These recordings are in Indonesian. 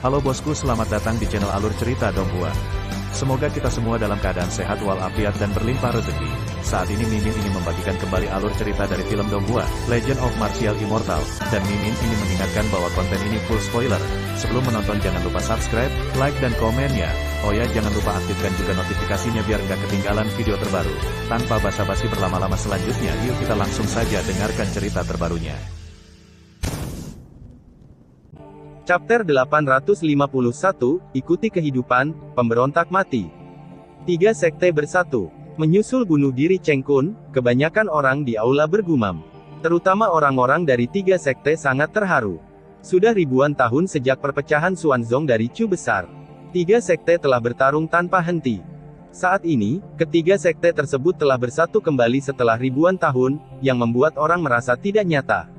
Halo bosku, selamat datang di channel Alur Cerita Donghua. Semoga kita semua dalam keadaan sehat walafiat dan berlimpah rezeki. Saat ini Mimin ingin membagikan kembali alur cerita dari film Donghua, Legend of Martial Immortal, dan Mimin ingin mengingatkan bahwa konten ini full spoiler. Sebelum menonton jangan lupa subscribe, like dan komen ya. Oh ya, jangan lupa aktifkan juga notifikasinya biar nggak ketinggalan video terbaru. Tanpa basa-basi berlama-lama selanjutnya, yuk kita langsung saja dengarkan cerita terbarunya. Chapter 851, Ikuti Kehidupan, Pemberontak Mati. Tiga sekte bersatu. Menyusul bunuh diri Cheng Kun, kebanyakan orang di aula bergumam. Terutama orang-orang dari tiga sekte sangat terharu. Sudah ribuan tahun sejak perpecahan Xuanzong dari Chu Besar. Tiga sekte telah bertarung tanpa henti. Saat ini, ketiga sekte tersebut telah bersatu kembali setelah ribuan tahun, yang membuat orang merasa tidak nyata.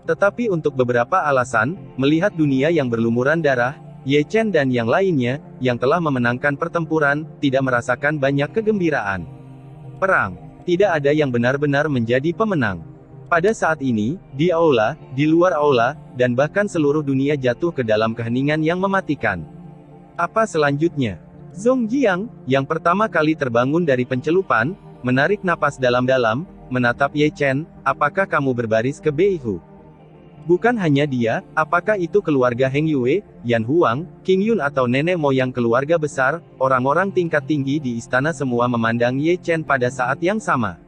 Tetapi untuk beberapa alasan, melihat dunia yang berlumuran darah, Ye Chen dan yang lainnya, yang telah memenangkan pertempuran, tidak merasakan banyak kegembiraan. Perang. Tidak ada yang benar-benar menjadi pemenang. Pada saat ini, di aula, di luar aula, dan bahkan seluruh dunia jatuh ke dalam keheningan yang mematikan. Apa selanjutnya? Zhong Jiang, yang pertama kali terbangun dari pencelupan, menarik napas dalam-dalam, menatap Ye Chen, apakah kamu berbaris ke Beihu? Bukan hanya dia, apakah itu keluarga Heng Yue, Yan Huang, King Yun atau nenek moyang keluarga besar, orang-orang tingkat tinggi di istana semua memandang Ye Chen pada saat yang sama.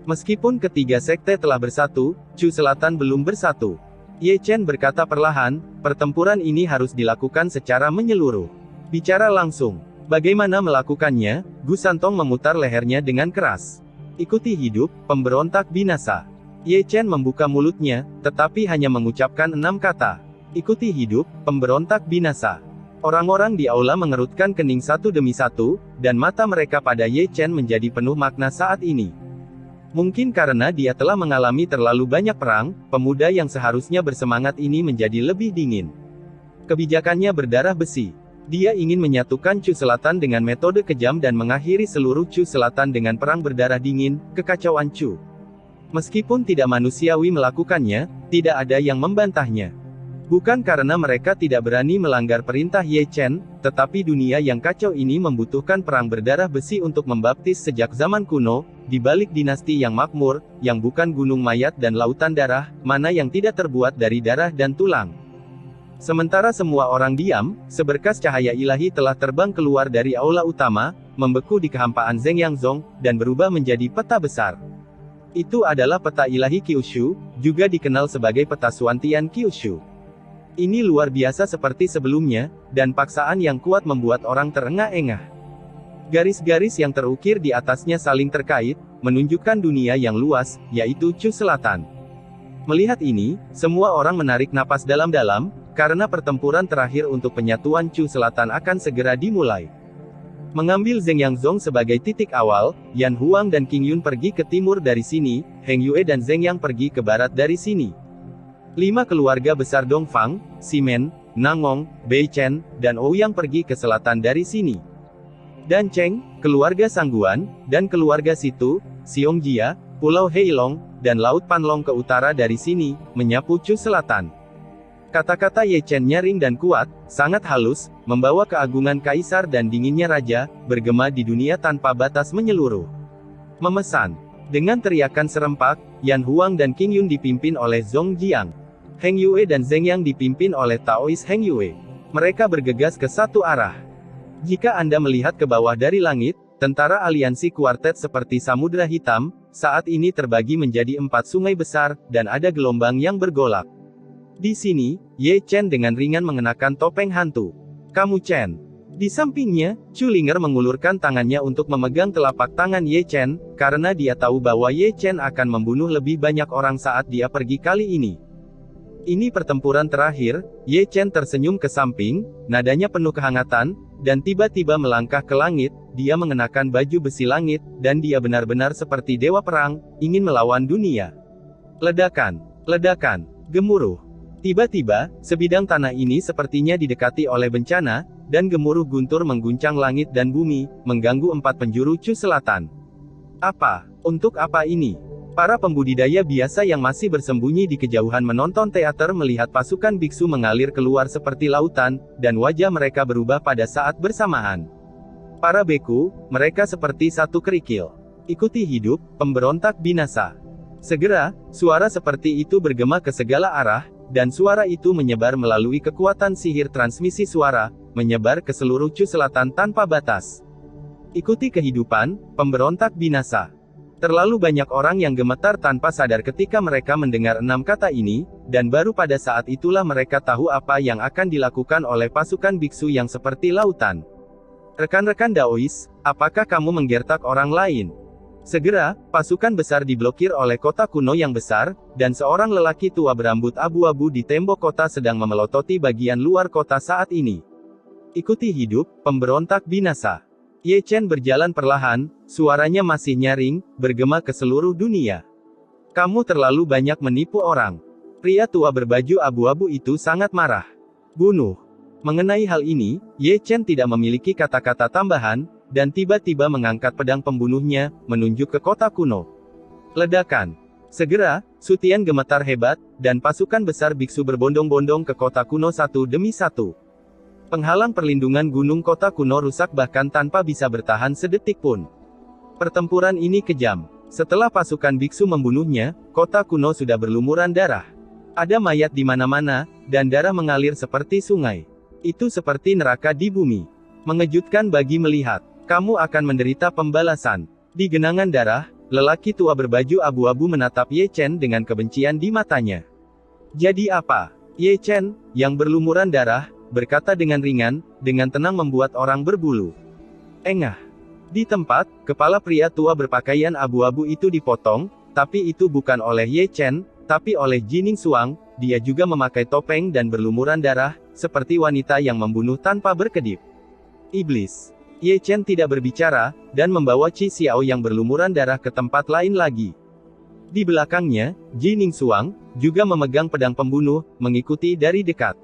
Meskipun ketiga sekte telah bersatu, Chu Selatan belum bersatu. Ye Chen berkata perlahan, pertempuran ini harus dilakukan secara menyeluruh. Bicara langsung. Bagaimana melakukannya? Gu Santong memutar lehernya dengan keras. Ikuti hidup, pemberontak binasa. Ye Chen membuka mulutnya, tetapi hanya mengucapkan 6 kata. Ikuti hidup, pemberontak binasa. Orang-orang di aula mengerutkan kening satu demi satu, dan mata mereka pada Ye Chen menjadi penuh makna saat ini. Mungkin karena dia telah mengalami terlalu banyak perang, pemuda yang seharusnya bersemangat ini menjadi lebih dingin. Kebijakannya berdarah besi. Dia ingin menyatukan Chu Selatan dengan metode kejam dan mengakhiri seluruh Chu Selatan dengan perang berdarah dingin, kekacauan Chu. Meskipun tidak manusiawi melakukannya, tidak ada yang membantahnya. Bukan karena mereka tidak berani melanggar perintah Ye Chen, tetapi dunia yang kacau ini membutuhkan perang berdarah besi untuk membaptis sejak zaman kuno, di balik dinasti yang makmur, yang bukan gunung mayat dan lautan darah, mana yang tidak terbuat dari darah dan tulang. Sementara semua orang diam, seberkas cahaya ilahi telah terbang keluar dari aula utama, membeku di kehampaan Zeng Yangzong, dan berubah menjadi peta besar. Itu adalah peta ilahi Kyushu, juga dikenal sebagai peta Suantian Kyushu. Ini luar biasa seperti sebelumnya, dan paksaan yang kuat membuat orang terengah-engah. Garis-garis yang terukir di atasnya saling terkait, menunjukkan dunia yang luas, yaitu Chu Selatan. Melihat ini, semua orang menarik napas dalam-dalam, karena pertempuran terakhir untuk penyatuan Chu Selatan akan segera dimulai. Mengambil Zeng Yangzong sebagai titik awal, Yan Huang dan King Yun pergi ke timur dari sini, Heng Yue dan Zeng Yang pergi ke barat dari sini. 5 keluarga besar Dongfang, Ximen, Nangong, Bei Chen, dan Ouyang pergi ke selatan dari sini. Dan Cheng, keluarga Sangguan, dan keluarga Situ, Xiong-Jia, Pulau Heilong, dan Laut Panlong ke utara dari sini, menyapu Chu Selatan. Kata-kata Ye Chen nyaring dan kuat, sangat halus, membawa keagungan kaisar dan dinginnya raja, bergema di dunia tanpa batas menyeluruh. Memesan. Dengan teriakan serempak, Yan Huang dan King Yun dipimpin oleh Zhong Jiang. Heng Yue dan Zeng Yang dipimpin oleh Taois Heng Yue. Mereka bergegas ke satu arah. Jika Anda melihat ke bawah dari langit, tentara aliansi kuartet seperti Samudra Hitam, saat ini terbagi menjadi 4 sungai besar, dan ada gelombang yang bergolak. Di sini, Ye Chen dengan ringan mengenakan topeng hantu. Kamu Chen. Di sampingnya, Chu Linger mengulurkan tangannya untuk memegang telapak tangan Ye Chen, karena dia tahu bahwa Ye Chen akan membunuh lebih banyak orang saat dia pergi kali ini. Ini pertempuran terakhir. Ye Chen tersenyum ke samping, nadanya penuh kehangatan, dan tiba-tiba melangkah ke langit. Dia mengenakan baju besi langit, dan dia benar-benar seperti dewa perang, ingin melawan dunia. Ledakan. Ledakan. Gemuruh. Tiba-tiba, sebidang tanah ini sepertinya didekati oleh bencana, dan gemuruh guntur mengguncang langit dan bumi, mengganggu 4 penjuru Chu Selatan. Apa? Untuk apa ini? Para pembudidaya biasa yang masih bersembunyi di kejauhan menonton teater melihat pasukan biksu mengalir keluar seperti lautan, dan wajah mereka berubah pada saat bersamaan. Para beku, mereka seperti satu kerikil. Ikuti hidup, pemberontak binasa. Segera, suara seperti itu bergema ke segala arah, dan suara itu menyebar melalui kekuatan sihir transmisi suara, menyebar ke seluruh Chu Selatan tanpa batas. Ikuti kehidupan, pemberontak binasa. Terlalu banyak orang yang gemetar tanpa sadar ketika mereka mendengar 6 kata ini, dan baru pada saat itulah mereka tahu apa yang akan dilakukan oleh pasukan biksu yang seperti lautan. Rekan-rekan Daois, apakah kamu menggertak orang lain? Segera, pasukan besar diblokir oleh kota kuno yang besar, dan seorang lelaki tua berambut abu-abu di tembok kota sedang memelototi bagian luar kota saat ini. Ikuti hidup, pemberontak binasa. Ye Chen berjalan perlahan, suaranya masih nyaring, bergema ke seluruh dunia. Kamu terlalu banyak menipu orang. Pria tua berbaju abu-abu itu sangat marah. Bunuh. Mengenai hal ini, Ye Chen tidak memiliki kata-kata tambahan, dan tiba-tiba mengangkat pedang pembunuhnya, menunjuk ke kota kuno. Ledakan. Segera, Sutian gemetar hebat, dan pasukan besar biksu berbondong-bondong ke kota kuno satu demi satu. Penghalang perlindungan gunung kota kuno rusak bahkan tanpa bisa bertahan sedetik pun. Pertempuran ini kejam. Setelah pasukan biksu membunuhnya, kota kuno sudah berlumuran darah. Ada mayat di mana-mana, dan darah mengalir seperti sungai. Itu seperti neraka di bumi. Mengejutkan bagi melihat. Kamu akan menderita pembalasan. Di genangan darah, lelaki tua berbaju abu-abu menatap Ye Chen dengan kebencian di matanya. Jadi apa? Ye Chen, yang berlumuran darah, berkata dengan ringan, dengan tenang membuat orang berbulu. Engah. Di tempat, kepala pria tua berpakaian abu-abu itu dipotong, tapi itu bukan oleh Ye Chen, tapi oleh Jining Suang. Dia juga memakai topeng dan berlumuran darah, seperti wanita yang membunuh tanpa berkedip. Iblis. Ye Chen tidak berbicara, dan membawa Qi Xiao yang berlumuran darah ke tempat lain lagi. Di belakangnya, Jining Suang, juga memegang pedang pembunuh, mengikuti dari dekat.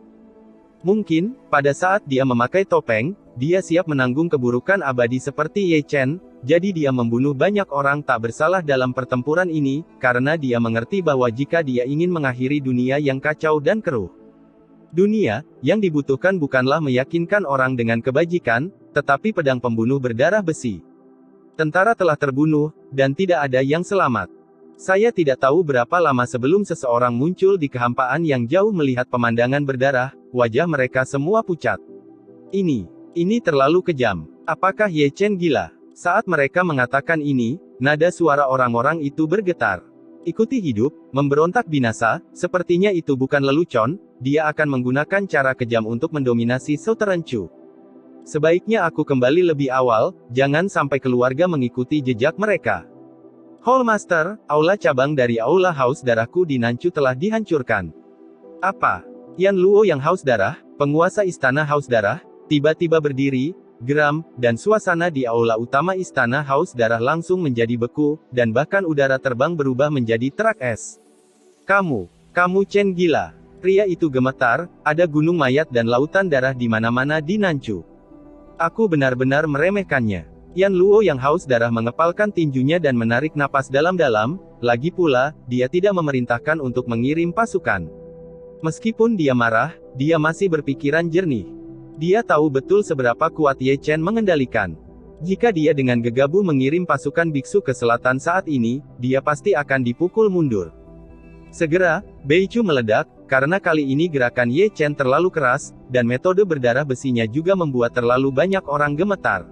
Mungkin, pada saat dia memakai topeng, dia siap menanggung keburukan abadi seperti Ye Chen, jadi dia membunuh banyak orang tak bersalah dalam pertempuran ini, karena dia mengerti bahwa jika dia ingin mengakhiri dunia yang kacau dan keruh. Dunia, yang dibutuhkan bukanlah meyakinkan orang dengan kebajikan, tetapi pedang pembunuh berdarah besi. Tentara telah terbunuh, dan tidak ada yang selamat. Saya tidak tahu berapa lama sebelum seseorang muncul di kehampaan yang jauh melihat pemandangan berdarah, wajah mereka semua pucat. Ini terlalu kejam. Apakah Ye Chen gila? Saat mereka mengatakan ini, nada suara orang-orang itu bergetar. Ikuti hidup, memberontak binasa, sepertinya itu bukan lelucon, dia akan menggunakan cara kejam untuk mendominasi Southern Chu. Sebaiknya aku kembali lebih awal, jangan sampai keluarga mengikuti jejak mereka. Hallmaster, aula cabang dari aula Haus Darahku di Nanchu telah dihancurkan. Apa? Yan Luo yang haus darah, penguasa istana Haus Darah, tiba-tiba berdiri, geram, dan suasana di aula utama istana Haus Darah langsung menjadi beku, dan bahkan udara terbang berubah menjadi terak es. Kamu Chen gila. Pria itu gemetar, ada gunung mayat dan lautan darah di mana-mana di Nanchu. Aku benar-benar meremehkannya. Yan Luo yang haus darah mengepalkan tinjunya dan menarik napas dalam-dalam, lagi pula, dia tidak memerintahkan untuk mengirim pasukan. Meskipun dia marah, dia masih berpikiran jernih. Dia tahu betul seberapa kuat Ye Chen mengendalikan. Jika dia dengan gegabah mengirim pasukan biksu ke selatan saat ini, dia pasti akan dipukul mundur. Segera, Beichu meledak, karena kali ini gerakan Ye Chen terlalu keras, dan metode berdarah besinya juga membuat terlalu banyak orang gemetar.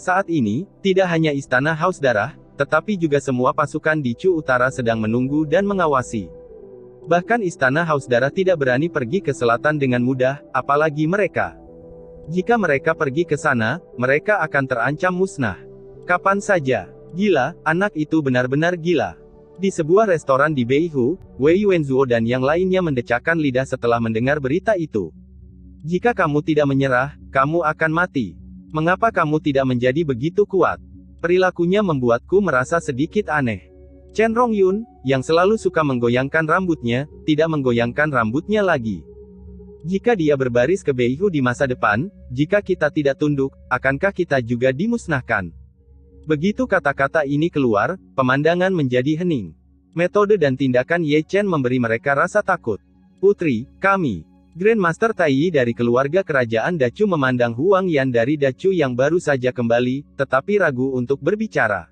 Saat ini, tidak hanya istana Haus Darah, tetapi juga semua pasukan di Chu Utara sedang menunggu dan mengawasi. Bahkan istana Haus Darah tidak berani pergi ke selatan dengan mudah, apalagi mereka. Jika mereka pergi ke sana, mereka akan terancam musnah. Kapan saja. Gila, anak itu benar-benar gila. Di sebuah restoran di Beihu, Wei Wenzuo dan yang lainnya mendecakkan lidah setelah mendengar berita itu. Jika kamu tidak menyerah, kamu akan mati. Mengapa kamu tidak menjadi begitu kuat? Perilakunya membuatku merasa sedikit aneh. Chen Rongyun, yang selalu suka menggoyangkan rambutnya, tidak menggoyangkan rambutnya lagi. Jika dia berbaris ke Beihu di masa depan, jika kita tidak tunduk, akankah kita juga dimusnahkan? Begitu kata-kata ini keluar, pemandangan menjadi hening. Metode dan tindakan Ye Chen memberi mereka rasa takut. Putri, kami. Grandmaster Tai Yi dari keluarga kerajaan Dacu memandang Huang Yan dari Dacu yang baru saja kembali, tetapi ragu untuk berbicara.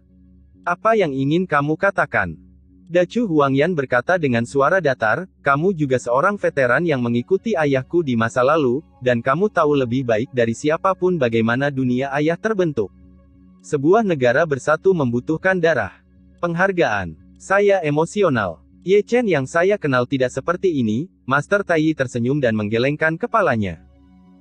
Apa yang ingin kamu katakan? Dacu Huang Yan berkata dengan suara datar, kamu juga seorang veteran yang mengikuti ayahku di masa lalu, dan kamu tahu lebih baik dari siapapun bagaimana dunia ayah terbentuk. Sebuah negara bersatu membutuhkan darah. Penghargaan. Saya emosional. Ye Chen yang saya kenal tidak seperti ini. Master Tai Yi tersenyum dan menggelengkan kepalanya.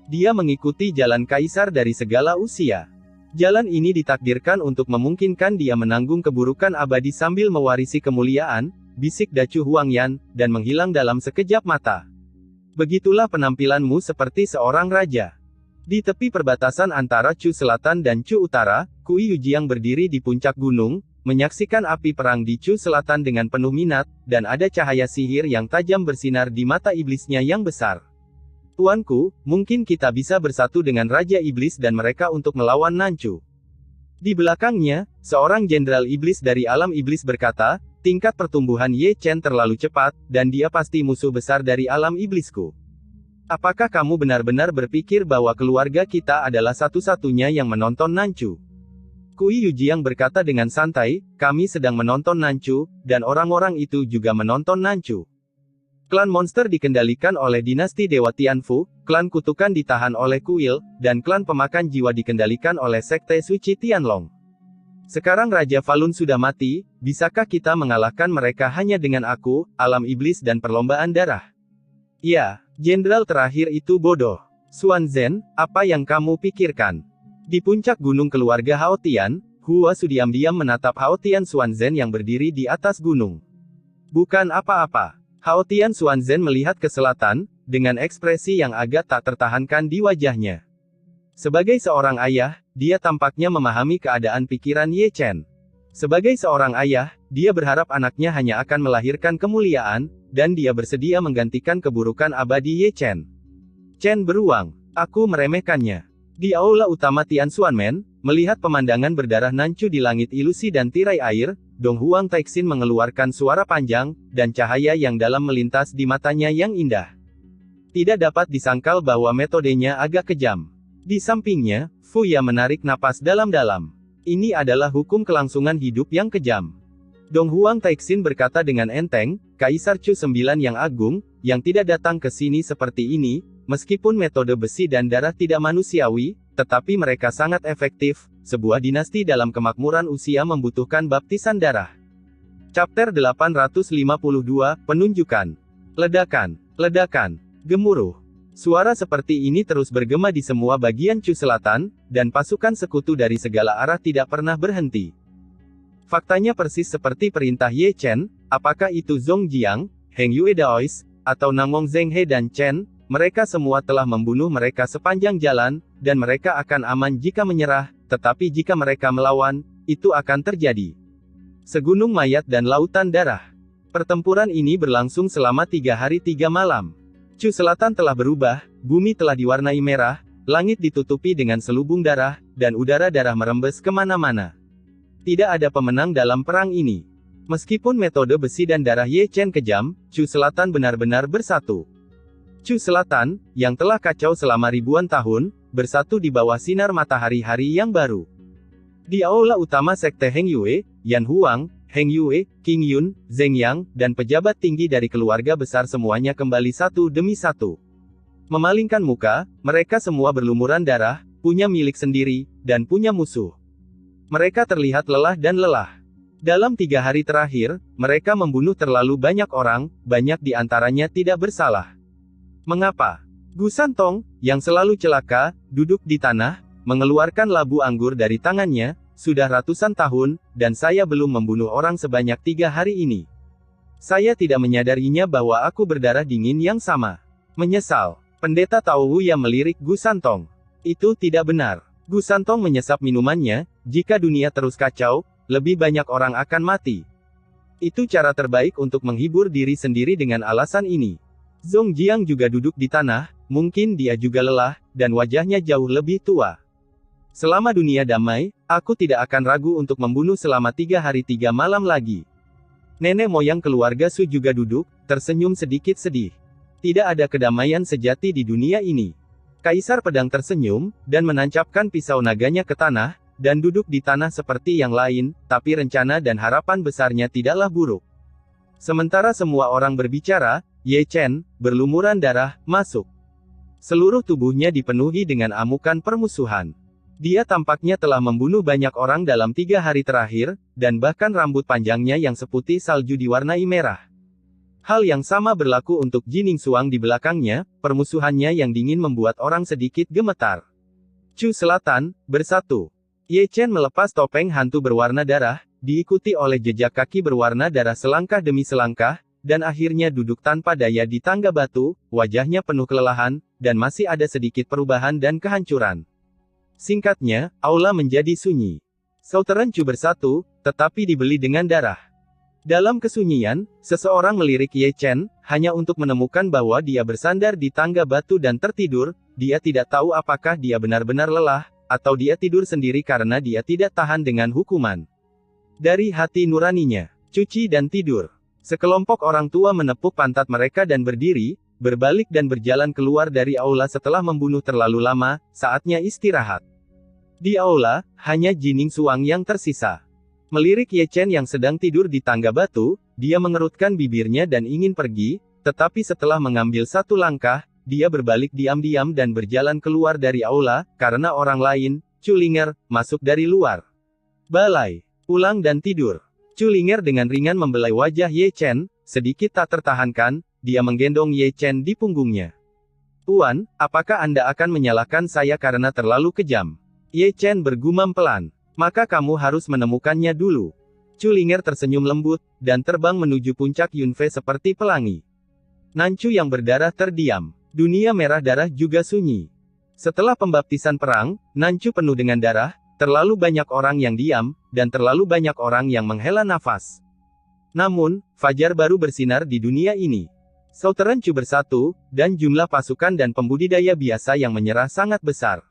Dia mengikuti jalan kaisar dari segala usia. Jalan ini ditakdirkan untuk memungkinkan dia menanggung keburukan abadi sambil mewarisi kemuliaan, bisik Dacu Huang Yan, dan menghilang dalam sekejap mata. Begitulah penampilanmu seperti seorang raja. Di tepi perbatasan antara Chu Selatan dan Chu Utara, Kui Yujiang berdiri di puncak gunung, menyaksikan api perang di Chu Selatan dengan penuh minat, dan ada cahaya sihir yang tajam bersinar di mata iblisnya yang besar. Tuanku, mungkin kita bisa bersatu dengan Raja Iblis dan mereka untuk melawan Nanchu. Di belakangnya, seorang jenderal iblis dari alam iblis berkata, tingkat pertumbuhan Ye Chen terlalu cepat, dan dia pasti musuh besar dari alam iblisku. Apakah kamu benar-benar berpikir bahwa keluarga kita adalah satu-satunya yang menonton Nanchu? Kui Yujiang berkata dengan santai, kami sedang menonton Nanchu, dan orang-orang itu juga menonton Nanchu. Klan monster dikendalikan oleh dinasti Dewa Tianfu, klan kutukan ditahan oleh Kuil, dan klan pemakan jiwa dikendalikan oleh sekte suci Tianlong. Sekarang Raja Falun sudah mati, bisakah kita mengalahkan mereka hanya dengan aku, alam iblis dan perlombaan darah? Ya, jenderal terakhir itu bodoh. Xuan Zhen, apa yang kamu pikirkan? Di puncak gunung keluarga Hao Tian, Hua Su diam-diam menatap Hao Tian Xuan Zhen yang berdiri di atas gunung. Bukan apa-apa. Hao Tian Xuan Zhen melihat ke selatan, dengan ekspresi yang agak tak tertahankan di wajahnya. Sebagai seorang ayah, dia tampaknya memahami keadaan pikiran Ye Chen. Sebagai seorang ayah, dia berharap anaknya hanya akan melahirkan kemuliaan, dan dia bersedia menggantikan keburukan abadi Ye Chen. Chen beruang, aku meremehkannya. Di aula utama Tianxuanmen, melihat pemandangan berdarah Nanchu di langit ilusi dan tirai air, Dong Huang Taixin mengeluarkan suara panjang, dan cahaya yang dalam melintas di matanya yang indah. Tidak dapat disangkal bahwa metodenya agak kejam. Di sampingnya, Fuya menarik napas dalam-dalam. Ini adalah hukum kelangsungan hidup yang kejam. Dong Huang Taixin berkata dengan enteng, Kaisar Chu 9 yang agung, yang tidak datang ke sini seperti ini, meskipun metode besi dan darah tidak manusiawi, tetapi mereka sangat efektif. Sebuah dinasti dalam kemakmuran usia membutuhkan baptisan darah. Chapter 852, Penunjukan. Ledakan, ledakan, gemuruh. Suara seperti ini terus bergema di semua bagian Chu Selatan, dan pasukan sekutu dari segala arah tidak pernah berhenti. Faktanya persis seperti perintah Ye Chen, apakah itu Zhong Jiang, Heng Yue Daois, atau Nangong Zhenghe dan Chen, mereka semua telah membunuh mereka sepanjang jalan, dan mereka akan aman jika menyerah, tetapi jika mereka melawan, itu akan terjadi. Segunung mayat dan lautan darah. Pertempuran ini berlangsung selama 3 hari 3 malam. Chu Selatan telah berubah, bumi telah diwarnai merah, langit ditutupi dengan selubung darah, dan udara darah merembes kemana-mana. Tidak ada pemenang dalam perang ini. Meskipun metode besi dan darah Ye Chen kejam, Chu Selatan benar-benar bersatu. Chu Selatan, yang telah kacau selama ribuan tahun, bersatu di bawah sinar matahari hari yang baru. Di aula utama sekte Heng Yue, Yan Huang, Heng Yue, King Yun, Zheng Yang, dan pejabat tinggi dari keluarga besar semuanya kembali satu demi satu. Memalingkan muka, mereka semua berlumuran darah, punya milik sendiri, dan punya musuh. Mereka terlihat lelah dan lelah. Dalam 3 hari terakhir, mereka membunuh terlalu banyak orang, banyak di antaranya tidak bersalah. Mengapa? Gu Santong, yang selalu celaka, duduk di tanah, mengeluarkan labu anggur dari tangannya, sudah ratusan tahun, dan saya belum membunuh orang sebanyak 3 hari ini. Saya tidak menyadarinya bahwa aku berdarah dingin yang sama. Menyesal. Pendeta Tao Wu yang melirik Gu Santong. Itu tidak benar. Gu Santong menyesap minumannya, jika dunia terus kacau, lebih banyak orang akan mati. Itu cara terbaik untuk menghibur diri sendiri dengan alasan ini. Zhong Jiang juga duduk di tanah, mungkin dia juga lelah, dan wajahnya jauh lebih tua. Selama dunia damai, aku tidak akan ragu untuk membunuh selama 3 hari 3 malam lagi. Nenek moyang keluarga Su juga duduk, tersenyum sedikit sedih. Tidak ada kedamaian sejati di dunia ini. Kaisar Pedang tersenyum, dan menancapkan pisau naganya ke tanah, dan duduk di tanah seperti yang lain, tapi rencana dan harapan besarnya tidaklah buruk. Sementara semua orang berbicara, Ye Chen, berlumuran darah, masuk. Seluruh tubuhnya dipenuhi dengan amukan permusuhan. Dia tampaknya telah membunuh banyak orang dalam 3 hari terakhir, dan bahkan rambut panjangnya yang seputih salju diwarnai merah. Hal yang sama berlaku untuk Jining Xuang di belakangnya, permusuhannya yang dingin membuat orang sedikit gemetar. Chu Selatan, bersatu. Ye Chen melepas topeng hantu berwarna darah, diikuti oleh jejak kaki berwarna darah selangkah demi selangkah, dan akhirnya duduk tanpa daya di tangga batu, wajahnya penuh kelelahan, dan masih ada sedikit perubahan dan kehancuran. Singkatnya, aula menjadi sunyi. Southern Chu bersatu, tetapi dibeli dengan darah. Dalam kesunyian, seseorang melirik Ye Chen, hanya untuk menemukan bahwa dia bersandar di tangga batu dan tertidur. Dia tidak tahu apakah dia benar-benar lelah, atau dia tidur sendiri karena dia tidak tahan dengan hukuman. Dari hati nuraninya, cuci dan tidur. Sekelompok orang tua menepuk pantat mereka dan berdiri, berbalik dan berjalan keluar dari aula setelah membunuh terlalu lama, saatnya istirahat. Di aula, hanya Jining Xuang yang tersisa. Melirik Ye Chen yang sedang tidur di tangga batu, dia mengerutkan bibirnya dan ingin pergi, tetapi setelah mengambil satu langkah, dia berbalik diam-diam dan berjalan keluar dari aula, karena orang lain, Chu Linger, masuk dari luar. Balai, pulang dan tidur. Chu Linger dengan ringan membelai wajah Ye Chen, sedikit tak tertahankan, dia menggendong Ye Chen di punggungnya. Tuan, apakah Anda akan menyalahkan saya karena terlalu kejam? Ye Chen bergumam pelan. Maka kamu harus menemukannya dulu. Chu Linger tersenyum lembut, dan terbang menuju puncak Yunfei seperti pelangi. Nanchu yang berdarah terdiam. Dunia merah darah juga sunyi. Setelah pembaptisan perang, Nanchu penuh dengan darah, terlalu banyak orang yang diam, dan terlalu banyak orang yang menghela nafas. Namun, fajar baru bersinar di dunia ini. Southern Chu bersatu, dan jumlah pasukan dan pembudidaya biasa yang menyerah sangat besar.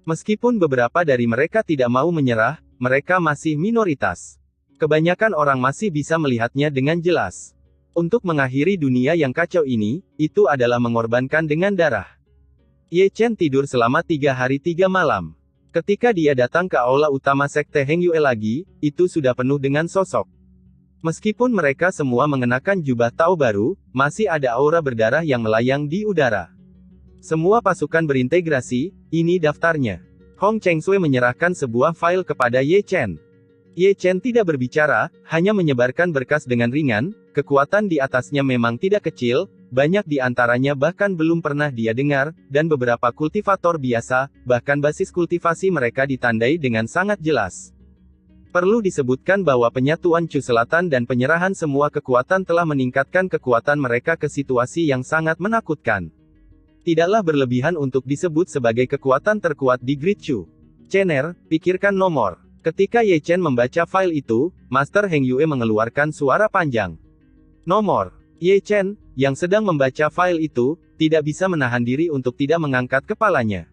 Meskipun beberapa dari mereka tidak mau menyerah, mereka masih minoritas. Kebanyakan orang masih bisa melihatnya dengan jelas. Untuk mengakhiri dunia yang kacau ini, itu adalah mengorbankan dengan darah. Ye Chen tidur selama 3 hari 3 malam. Ketika dia datang ke aula utama Sekte Heng Yue lagi, itu sudah penuh dengan sosok. Meskipun mereka semua mengenakan jubah Tao baru, masih ada aura berdarah yang melayang di udara. Semua pasukan berintegrasi, ini daftarnya. Hong Chengsui menyerahkan sebuah file kepada Ye Chen. Ye Chen tidak berbicara, hanya menyebarkan berkas dengan ringan, kekuatan di atasnya memang tidak kecil, banyak di antaranya bahkan belum pernah dia dengar, dan beberapa kultivator biasa, bahkan basis kultivasi mereka ditandai dengan sangat jelas. Perlu disebutkan bahwa penyatuan Chu Selatan dan penyerahan semua kekuatan telah meningkatkan kekuatan mereka ke situasi yang sangat menakutkan. Tidaklah berlebihan untuk disebut sebagai kekuatan terkuat di Great Chu. Chener, pikirkan nomor. Ketika Ye Chen membaca file itu, Master Heng Yue mengeluarkan suara panjang. Nomor. Ye Chen, yang sedang membaca file itu, tidak bisa menahan diri untuk tidak mengangkat kepalanya.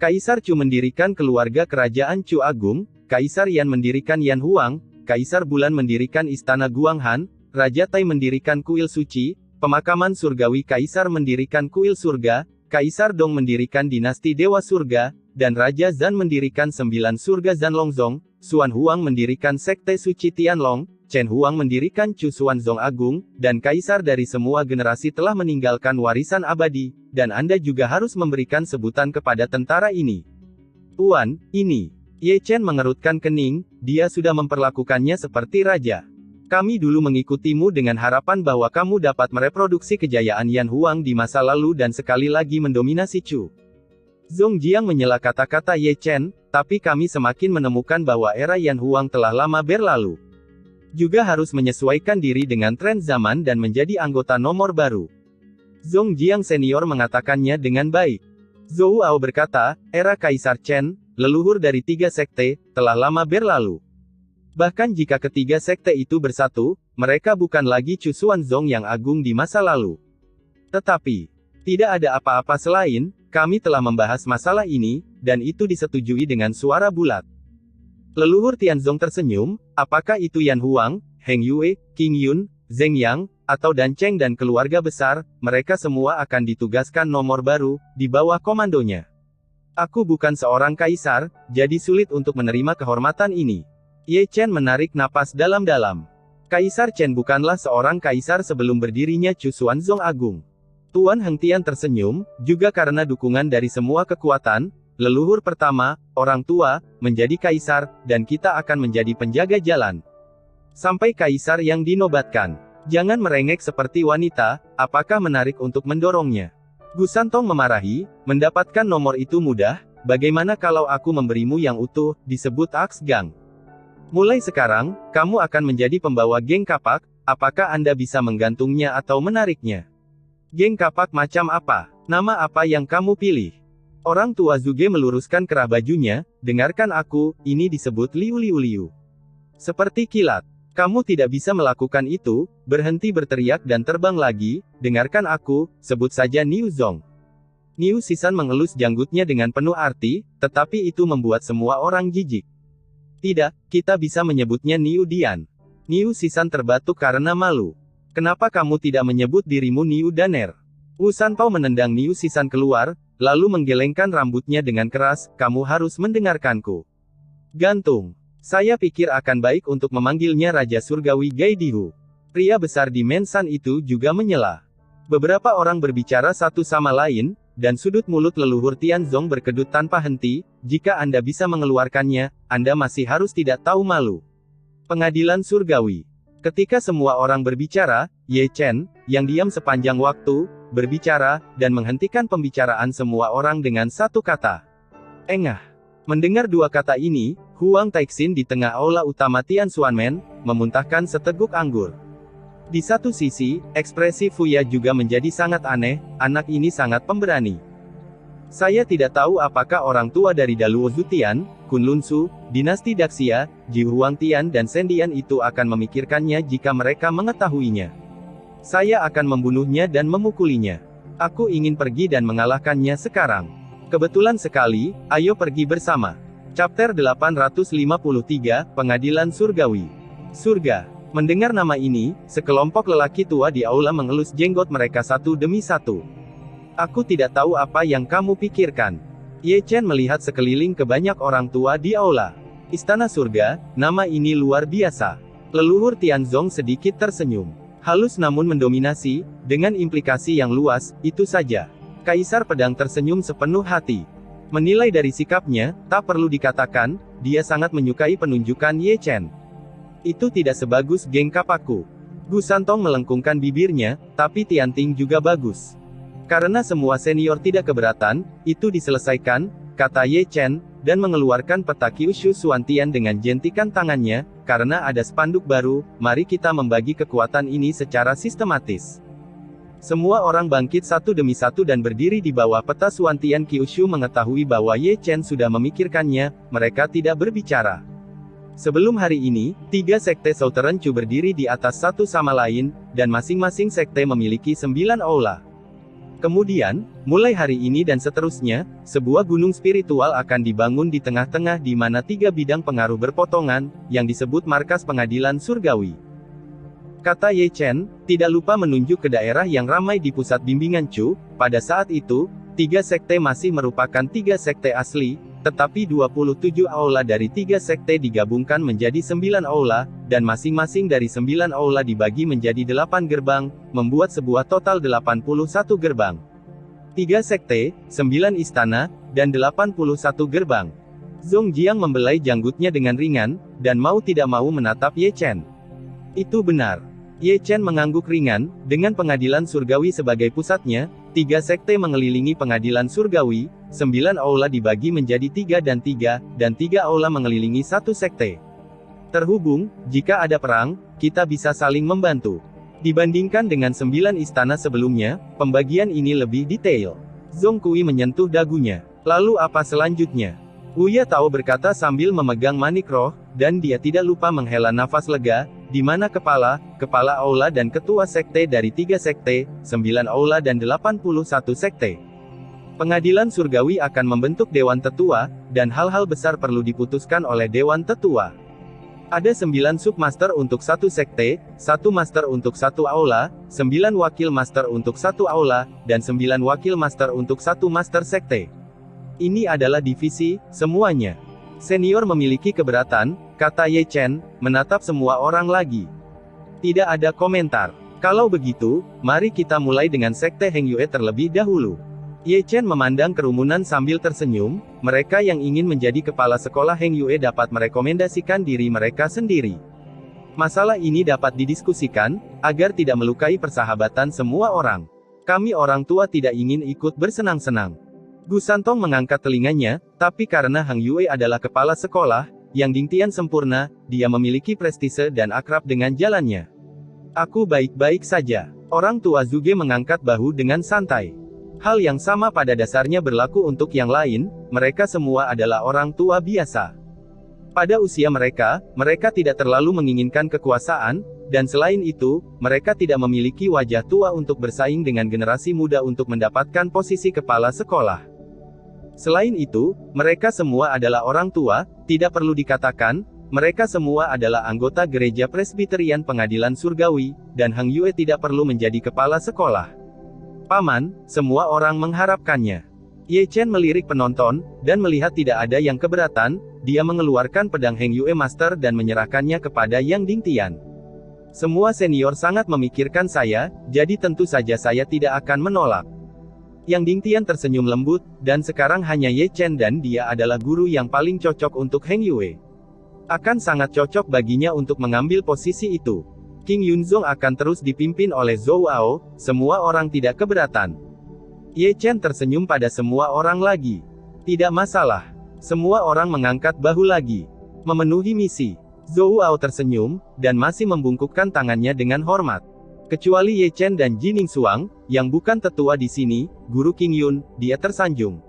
Kaisar Chu mendirikan keluarga kerajaan Chu Agung, Kaisar Yan mendirikan Yan Huang, Kaisar Bulan mendirikan Istana Guanghan, Raja Tai mendirikan Kuil Suci, Pemakaman Surgawi Kaisar mendirikan Kuil Surga, Kaisar Dong mendirikan Dinasti Dewa Surga, dan Raja Zan mendirikan 9 Surga Zanlongzong, Xuan Huang mendirikan Sekte Suci Tianlong, Chen Huang mendirikan Chu Xuanzong Agung, dan Kaisar dari semua generasi telah meninggalkan warisan abadi, dan Anda juga harus memberikan sebutan kepada tentara ini. Tuan, ini. Ye Chen mengerutkan kening, dia sudah memperlakukannya seperti raja. Kami dulu mengikutimu dengan harapan bahwa kamu dapat mereproduksi kejayaan Yan Huang di masa lalu dan sekali lagi mendominasi Chu. Zhong Jiang menyela kata-kata Ye Chen, tapi kami semakin menemukan bahwa era Yan Huang telah lama berlalu. Juga harus menyesuaikan diri dengan tren zaman dan menjadi anggota nomor baru. Zhong Jiang senior mengatakannya dengan baik. Zhou Ao berkata, era Kaisar Chen, leluhur dari 3 sekte, telah lama berlalu. Bahkan jika ketiga sekte itu bersatu, mereka bukan lagi Chu Xuanzong yang agung di masa lalu. Tetapi, tidak ada apa-apa selain, kami telah membahas masalah ini, dan itu disetujui dengan suara bulat. Leluhur Tianzong tersenyum, apakah itu Yan Huang, Heng Yue, Qing Yun, Zheng Yang, atau Dan Cheng dan keluarga besar, mereka semua akan ditugaskan nomor baru, di bawah komandonya. Aku bukan seorang kaisar, jadi sulit untuk menerima kehormatan ini. Ye Chen menarik napas dalam-dalam. Kaisar Chen bukanlah seorang kaisar sebelum berdirinya Chu Xuanzong Agung. Tuan Heng Tian tersenyum, juga karena dukungan dari semua kekuatan, leluhur pertama, orang tua, menjadi kaisar, dan kita akan menjadi penjaga jalan. Sampai kaisar yang dinobatkan. Jangan merengek seperti wanita, apakah menarik untuk mendorongnya? Gu Santong memarahi, mendapatkan nomor itu mudah, bagaimana kalau aku memberimu yang utuh, disebut Aks Gang. Mulai sekarang, kamu akan menjadi pembawa geng kapak, apakah Anda bisa menggantungnya atau menariknya? Geng kapak macam apa? Nama apa yang kamu pilih? Orang tua Zuge meluruskan kerah bajunya, dengarkan aku, ini disebut Liu Liu Liu. Seperti kilat. Kamu tidak bisa melakukan itu, berhenti berteriak dan terbang lagi, dengarkan aku, sebut saja Niu Zong. Niu Sisan mengelus janggutnya dengan penuh arti, tetapi itu membuat semua orang jijik. Tidak, kita bisa menyebutnya Niu Dian. Niu Sisan terbatuk karena malu. Kenapa kamu tidak menyebut dirimu Niu Daner? Wu Sanpao menendang Niu Sisan keluar, lalu menggelengkan rambutnya dengan keras, kamu harus mendengarkanku. Gantung. Saya pikir akan baik untuk memanggilnya Raja Surgawi Gai Dihu. Pria besar di Mensan itu juga menyela. Beberapa orang berbicara satu sama lain, dan sudut mulut leluhur Tianzong berkedut tanpa henti, jika Anda bisa mengeluarkannya, Anda masih harus tidak tahu malu. Pengadilan Surgawi. Ketika semua orang berbicara, Ye Chen, yang diam sepanjang waktu, berbicara, dan menghentikan pembicaraan semua orang dengan satu kata. Engah. Mendengar dua kata ini, Huang Taixin di tengah aula utama Tian Xuanmen, memuntahkan seteguk anggur. Di satu sisi, ekspresi Fuya juga menjadi sangat aneh, anak ini sangat pemberani. Saya tidak tahu apakah orang tua dari Daluo Zutian, Kunlun Su, dinasti Daxia, Ji Huang Tian dan Sendian itu akan memikirkannya jika mereka mengetahuinya. Saya akan membunuhnya dan memukulinya. Aku ingin pergi dan mengalahkannya sekarang. Kebetulan sekali, ayo pergi bersama. Chapter 853, Pengadilan Surgawi. Surga. Mendengar nama ini, sekelompok lelaki tua di aula mengelus jenggot mereka satu demi satu. Aku tidak tahu apa yang kamu pikirkan. Ye Chen melihat sekeliling ke banyak orang tua di aula. Istana Surga, nama ini luar biasa. Leluhur Tianzong sedikit tersenyum. Halus namun mendominasi, dengan implikasi yang luas, itu saja. Kaisar Pedang tersenyum sepenuh hati. Menilai dari sikapnya, tak perlu dikatakan, dia sangat menyukai penunjukan Ye Chen. Itu tidak sebagus geng kapakku. Gu Santong melengkungkan bibirnya, tapi Tianting juga bagus. Karena semua senior tidak keberatan, itu diselesaikan, kata Ye Chen, dan mengeluarkan peta Kyushu Suantian dengan jentikan tangannya, karena ada spanduk baru, mari kita membagi kekuatan ini secara sistematis. Semua orang bangkit satu demi satu dan berdiri di bawah peta Suantian Kyushu mengetahui bahwa Ye Chen sudah memikirkannya, mereka tidak berbicara. Sebelum hari ini, 3 sekte Southern Chu berdiri di atas satu sama lain, dan masing-masing sekte memiliki 9 aula. Kemudian, mulai hari ini dan seterusnya, sebuah gunung spiritual akan dibangun di tengah-tengah di mana 3 bidang pengaruh berpotongan, yang disebut markas pengadilan surgawi. Kata Ye Chen, tidak lupa menunjuk ke daerah yang ramai di pusat bimbingan Chu, pada saat itu, 3 sekte masih merupakan 3 sekte asli, tetapi 27 aula dari 3 sekte digabungkan menjadi 9 aula, dan masing-masing dari 9 aula dibagi menjadi 8 gerbang, membuat sebuah total 81 gerbang. 3 sekte, 9 istana, dan 81 gerbang. Zhong Jiang membelai janggutnya dengan ringan, dan mau tidak mau menatap Ye Chen. Itu benar. Ye Chen mengangguk ringan, dengan pengadilan surgawi sebagai pusatnya, 3 sekte mengelilingi pengadilan surgawi, 9 aula dibagi menjadi 3 dan 3 aula mengelilingi satu sekte. Terhubung, jika ada perang, kita bisa saling membantu. Dibandingkan dengan 9 istana sebelumnya, pembagian ini lebih detail. Zhong Kui menyentuh dagunya. Lalu apa selanjutnya? Uya Tao berkata sambil memegang manik roh, dan dia tidak lupa menghela nafas lega, di mana kepala aula dan ketua sekte dari 3 sekte, 9 aula dan 81 sekte. Pengadilan surgawi akan membentuk Dewan Tetua, dan hal-hal besar perlu diputuskan oleh Dewan Tetua. Ada 9 submaster untuk satu sekte, 1 master untuk satu aula, 9 wakil master untuk satu aula, dan 9 wakil master untuk satu master sekte. Ini adalah divisi, semuanya. Senior memiliki keberatan, kata Ye Chen, menatap semua orang lagi. Tidak ada komentar. Kalau begitu, mari kita mulai dengan sekte Heng Yue terlebih dahulu. Ye Chen memandang kerumunan sambil tersenyum, mereka yang ingin menjadi kepala sekolah Heng Yue dapat merekomendasikan diri mereka sendiri. Masalah ini dapat didiskusikan, agar tidak melukai persahabatan semua orang. Kami orang tua tidak ingin ikut bersenang-senang. Gu Santong mengangkat telinganya, tapi karena Heng Yue adalah kepala sekolah, yang Dingtian sempurna, dia memiliki prestise dan akrab dengan jalannya. Aku baik-baik saja. Orang tua Zuge mengangkat bahu dengan santai. Hal yang sama pada dasarnya berlaku untuk yang lain, mereka semua adalah orang tua biasa. Pada usia mereka, mereka tidak terlalu menginginkan kekuasaan, dan selain itu, mereka tidak memiliki wajah tua untuk bersaing dengan generasi muda untuk mendapatkan posisi kepala sekolah. Selain itu, mereka semua adalah orang tua, tidak perlu dikatakan, mereka semua adalah anggota gereja Presbyterian Pengadilan Surgawi, dan Heng Yue tidak perlu menjadi kepala sekolah. Paman, semua orang mengharapkannya. Ye Chen melirik penonton, dan melihat tidak ada yang keberatan, dia mengeluarkan pedang Heng Yue Master dan menyerahkannya kepada Yang Dingtian. Semua senior sangat memikirkan saya, jadi tentu saja saya tidak akan menolak. Yang Dingtian tersenyum lembut, dan sekarang hanya Ye Chen dan dia adalah guru yang paling cocok untuk Heng Yue. Akan sangat cocok baginya untuk mengambil posisi itu. King Yunzong akan terus dipimpin oleh Zhou Ao, semua orang tidak keberatan. Ye Chen tersenyum pada semua orang lagi. Tidak masalah. Semua orang mengangkat bahu lagi. Memenuhi misi. Zhou Ao tersenyum, dan masih membungkukkan tangannya dengan hormat. Kecuali Ye Chen dan Jining Xuang, yang bukan tetua di sini, Guru King Yun, dia tersanjung.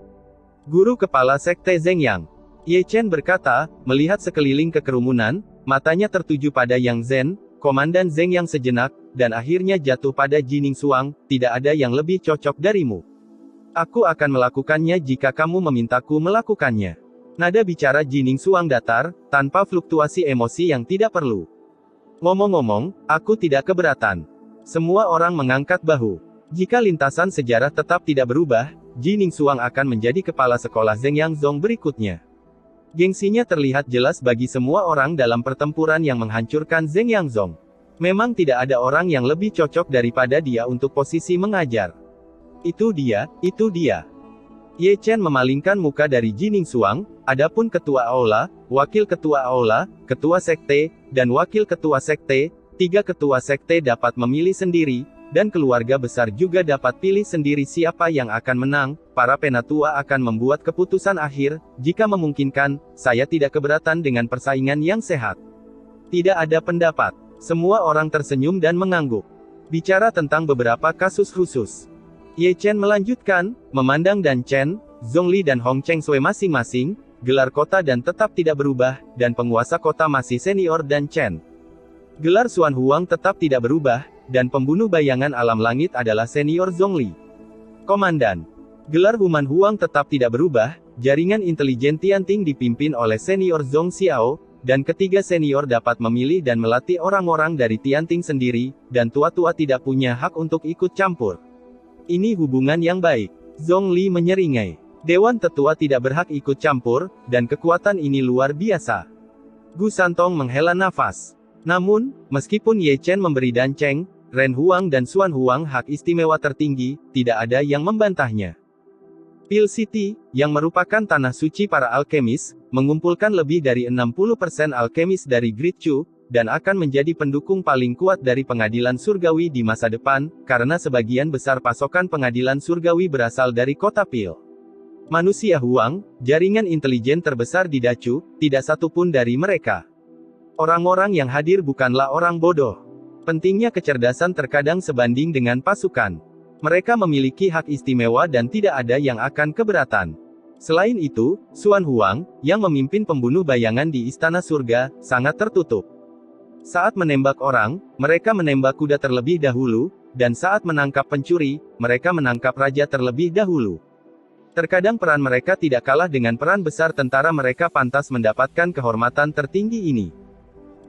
Guru Kepala Sekte Zheng Yang. Ye Chen berkata, melihat sekeliling ke kerumunan, matanya tertuju pada Yang Zhen, Komandan Zheng Yang sejenak, dan akhirnya jatuh pada Jining Xuang, tidak ada yang lebih cocok darimu. Aku akan melakukannya jika kamu memintaku melakukannya. Nada bicara Jining Xuang datar, tanpa fluktuasi emosi yang tidak perlu. Ngomong-ngomong, aku tidak keberatan. Semua orang mengangkat bahu. Jika lintasan sejarah tetap tidak berubah, Jining Xuang akan menjadi kepala sekolah Zheng Yang Zong berikutnya. Gengsinya terlihat jelas bagi semua orang dalam pertempuran yang menghancurkan Zheng Yang Zong. Memang tidak ada orang yang lebih cocok daripada dia untuk posisi mengajar. Itu dia, itu dia. Ye Chen memalingkan muka dari Jining Xuang, adapun ketua aula, wakil ketua aula, ketua sekte, dan wakil ketua sekte, 3 ketua sekte dapat memilih sendiri, dan keluarga besar juga dapat pilih sendiri siapa yang akan menang. Para penatua akan membuat keputusan akhir, jika memungkinkan, saya tidak keberatan dengan persaingan yang sehat. Tidak ada pendapat. Semua orang tersenyum dan mengangguk. Bicara tentang beberapa kasus khusus. Ye Chen melanjutkan, memandang Dan Chen, Zhongli dan Hong Cheng Sui masing-masing, gelar kota dan tetap tidak berubah, dan penguasa kota masih senior Dan Chen. Gelar Xuan Huang tetap tidak berubah, dan pembunuh bayangan alam langit adalah senior Zhongli. Komandan. Gelar Human Huang tetap tidak berubah, jaringan intelijen Tianting dipimpin oleh senior Zhong Xiao, dan ketiga senior dapat memilih dan melatih orang-orang dari Tianting sendiri, dan tua-tua tidak punya hak untuk ikut campur. Ini hubungan yang baik. Zhongli menyeringai. Dewan Tetua tidak berhak ikut campur, dan kekuatan ini luar biasa. Gu Santong menghela nafas. Namun, meskipun Ye Chen memberi Dan Cheng, Ren Huang dan Xuan Huang hak istimewa tertinggi, tidak ada yang membantahnya. Pil City, yang merupakan tanah suci para alkemis, mengumpulkan lebih dari 60% alkemis dari Great Chu, dan akan menjadi pendukung paling kuat dari pengadilan surgawi di masa depan, karena sebagian besar pasokan pengadilan surgawi berasal dari kota Pil. Manusia Huang, jaringan intelijen terbesar di Dacu, tidak satu pun dari mereka. Orang-orang yang hadir bukanlah orang bodoh. Pentingnya kecerdasan terkadang sebanding dengan pasukan. Mereka memiliki hak istimewa dan tidak ada yang akan keberatan. Selain itu, Xuan Huang, yang memimpin pembunuh bayangan di Istana Surga, sangat tertutup. Saat menembak orang, mereka menembak kuda terlebih dahulu, dan saat menangkap pencuri, mereka menangkap raja terlebih dahulu. Terkadang peran mereka tidak kalah dengan peran besar tentara, mereka pantas mendapatkan kehormatan tertinggi ini.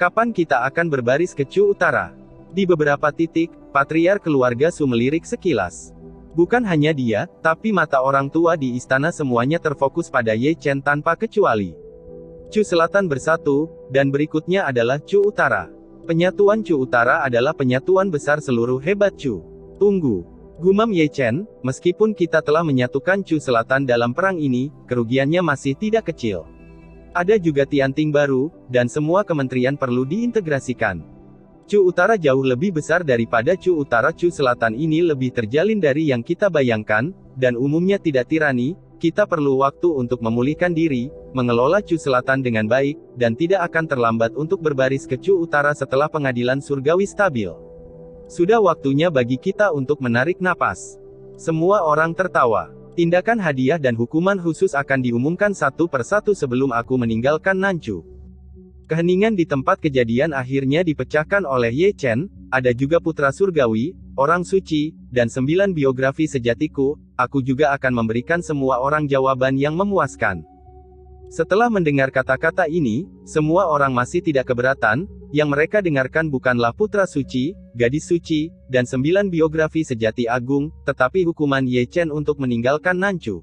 Kapan kita akan berbaris ke Chu Utara? Di beberapa titik, patriark keluarga Su melirik sekilas. Bukan hanya dia, tapi mata orang tua di istana semuanya terfokus pada Ye Chen tanpa kecuali. Chu Selatan bersatu, dan berikutnya adalah Chu Utara. Penyatuan Chu Utara adalah penyatuan besar seluruh hebat Chu. Tunggu. Gumam Ye Chen, meskipun kita telah menyatukan Chu Selatan dalam perang ini, kerugiannya masih tidak kecil. Ada juga Tianting baru, dan semua kementerian perlu diintegrasikan. Chu Utara jauh lebih besar daripada Chu Utara. Chu Selatan ini lebih terjalin dari yang kita bayangkan, dan umumnya tidak tirani. Kita perlu waktu untuk memulihkan diri, mengelola Chu Selatan dengan baik, dan tidak akan terlambat untuk berbaris ke Chu Utara setelah pengadilan surgawi stabil. Sudah waktunya bagi kita untuk menarik napas. Semua orang tertawa. Tindakan hadiah dan hukuman khusus akan diumumkan satu persatu sebelum aku meninggalkan Nanchu. Keheningan di tempat kejadian akhirnya dipecahkan oleh Ye Chen. Ada juga putra surgawi, orang suci, dan 9 biografi sejatiku. Aku juga akan memberikan semua orang jawaban yang memuaskan. Setelah mendengar kata-kata ini, semua orang masih tidak keberatan. Yang mereka dengarkan bukanlah putra suci, gadis suci, dan 9 biografi sejati agung, tetapi hukuman Ye Chen untuk meninggalkan Nanchu.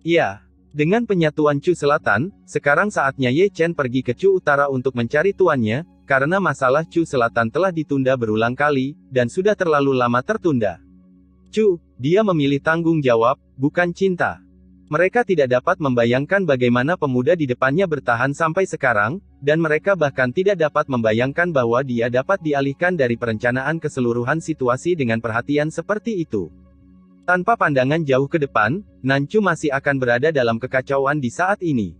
Ya, dengan penyatuan Chu Selatan, sekarang saatnya Ye Chen pergi ke Chu Utara untuk mencari tuannya, karena masalah Chu Selatan telah ditunda berulang kali, dan sudah terlalu lama tertunda. Chu, dia memilih tanggung jawab, bukan cinta. Mereka tidak dapat membayangkan bagaimana pemuda di depannya bertahan sampai sekarang, dan mereka bahkan tidak dapat membayangkan bahwa dia dapat dialihkan dari perencanaan keseluruhan situasi dengan perhatian seperti itu. Tanpa pandangan jauh ke depan, Nanchu masih akan berada dalam kekacauan di saat ini.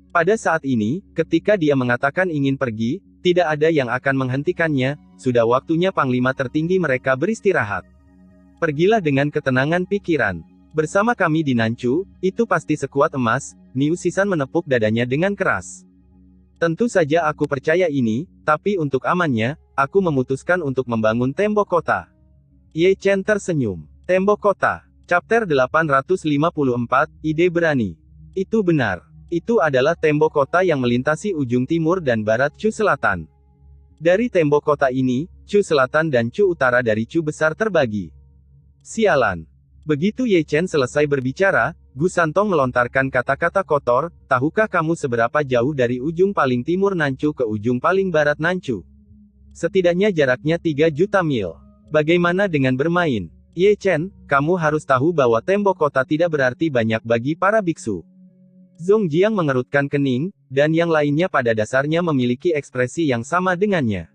Pada saat ini, ketika dia mengatakan ingin pergi, tidak ada yang akan menghentikannya. Sudah waktunya panglima tertinggi mereka beristirahat. Pergilah dengan ketenangan pikiran. Bersama kami di Nanchu, itu pasti sekuat emas. Niu Sisan menepuk dadanya dengan keras. Tentu saja aku percaya ini, tapi untuk amannya, aku memutuskan untuk membangun tembok kota. Ye Chen tersenyum. Tembok kota. Chapter 854, Ide Berani. Itu benar. Itu adalah tembok kota yang melintasi ujung timur dan barat Chu Selatan. Dari tembok kota ini, Chu Selatan dan Chu Utara dari Chu Besar terbagi. Sialan. Begitu Ye Chen selesai berbicara, Gu Santong melontarkan kata-kata kotor, tahukah kamu seberapa jauh dari ujung paling timur Nanchu ke ujung paling barat Nanchu? Setidaknya jaraknya 3 juta mil. Bagaimana dengan bermain? Ye Chen, kamu harus tahu bahwa tembok kota tidak berarti banyak bagi para biksu. Zhong Jiang mengerutkan kening, dan yang lainnya pada dasarnya memiliki ekspresi yang sama dengannya.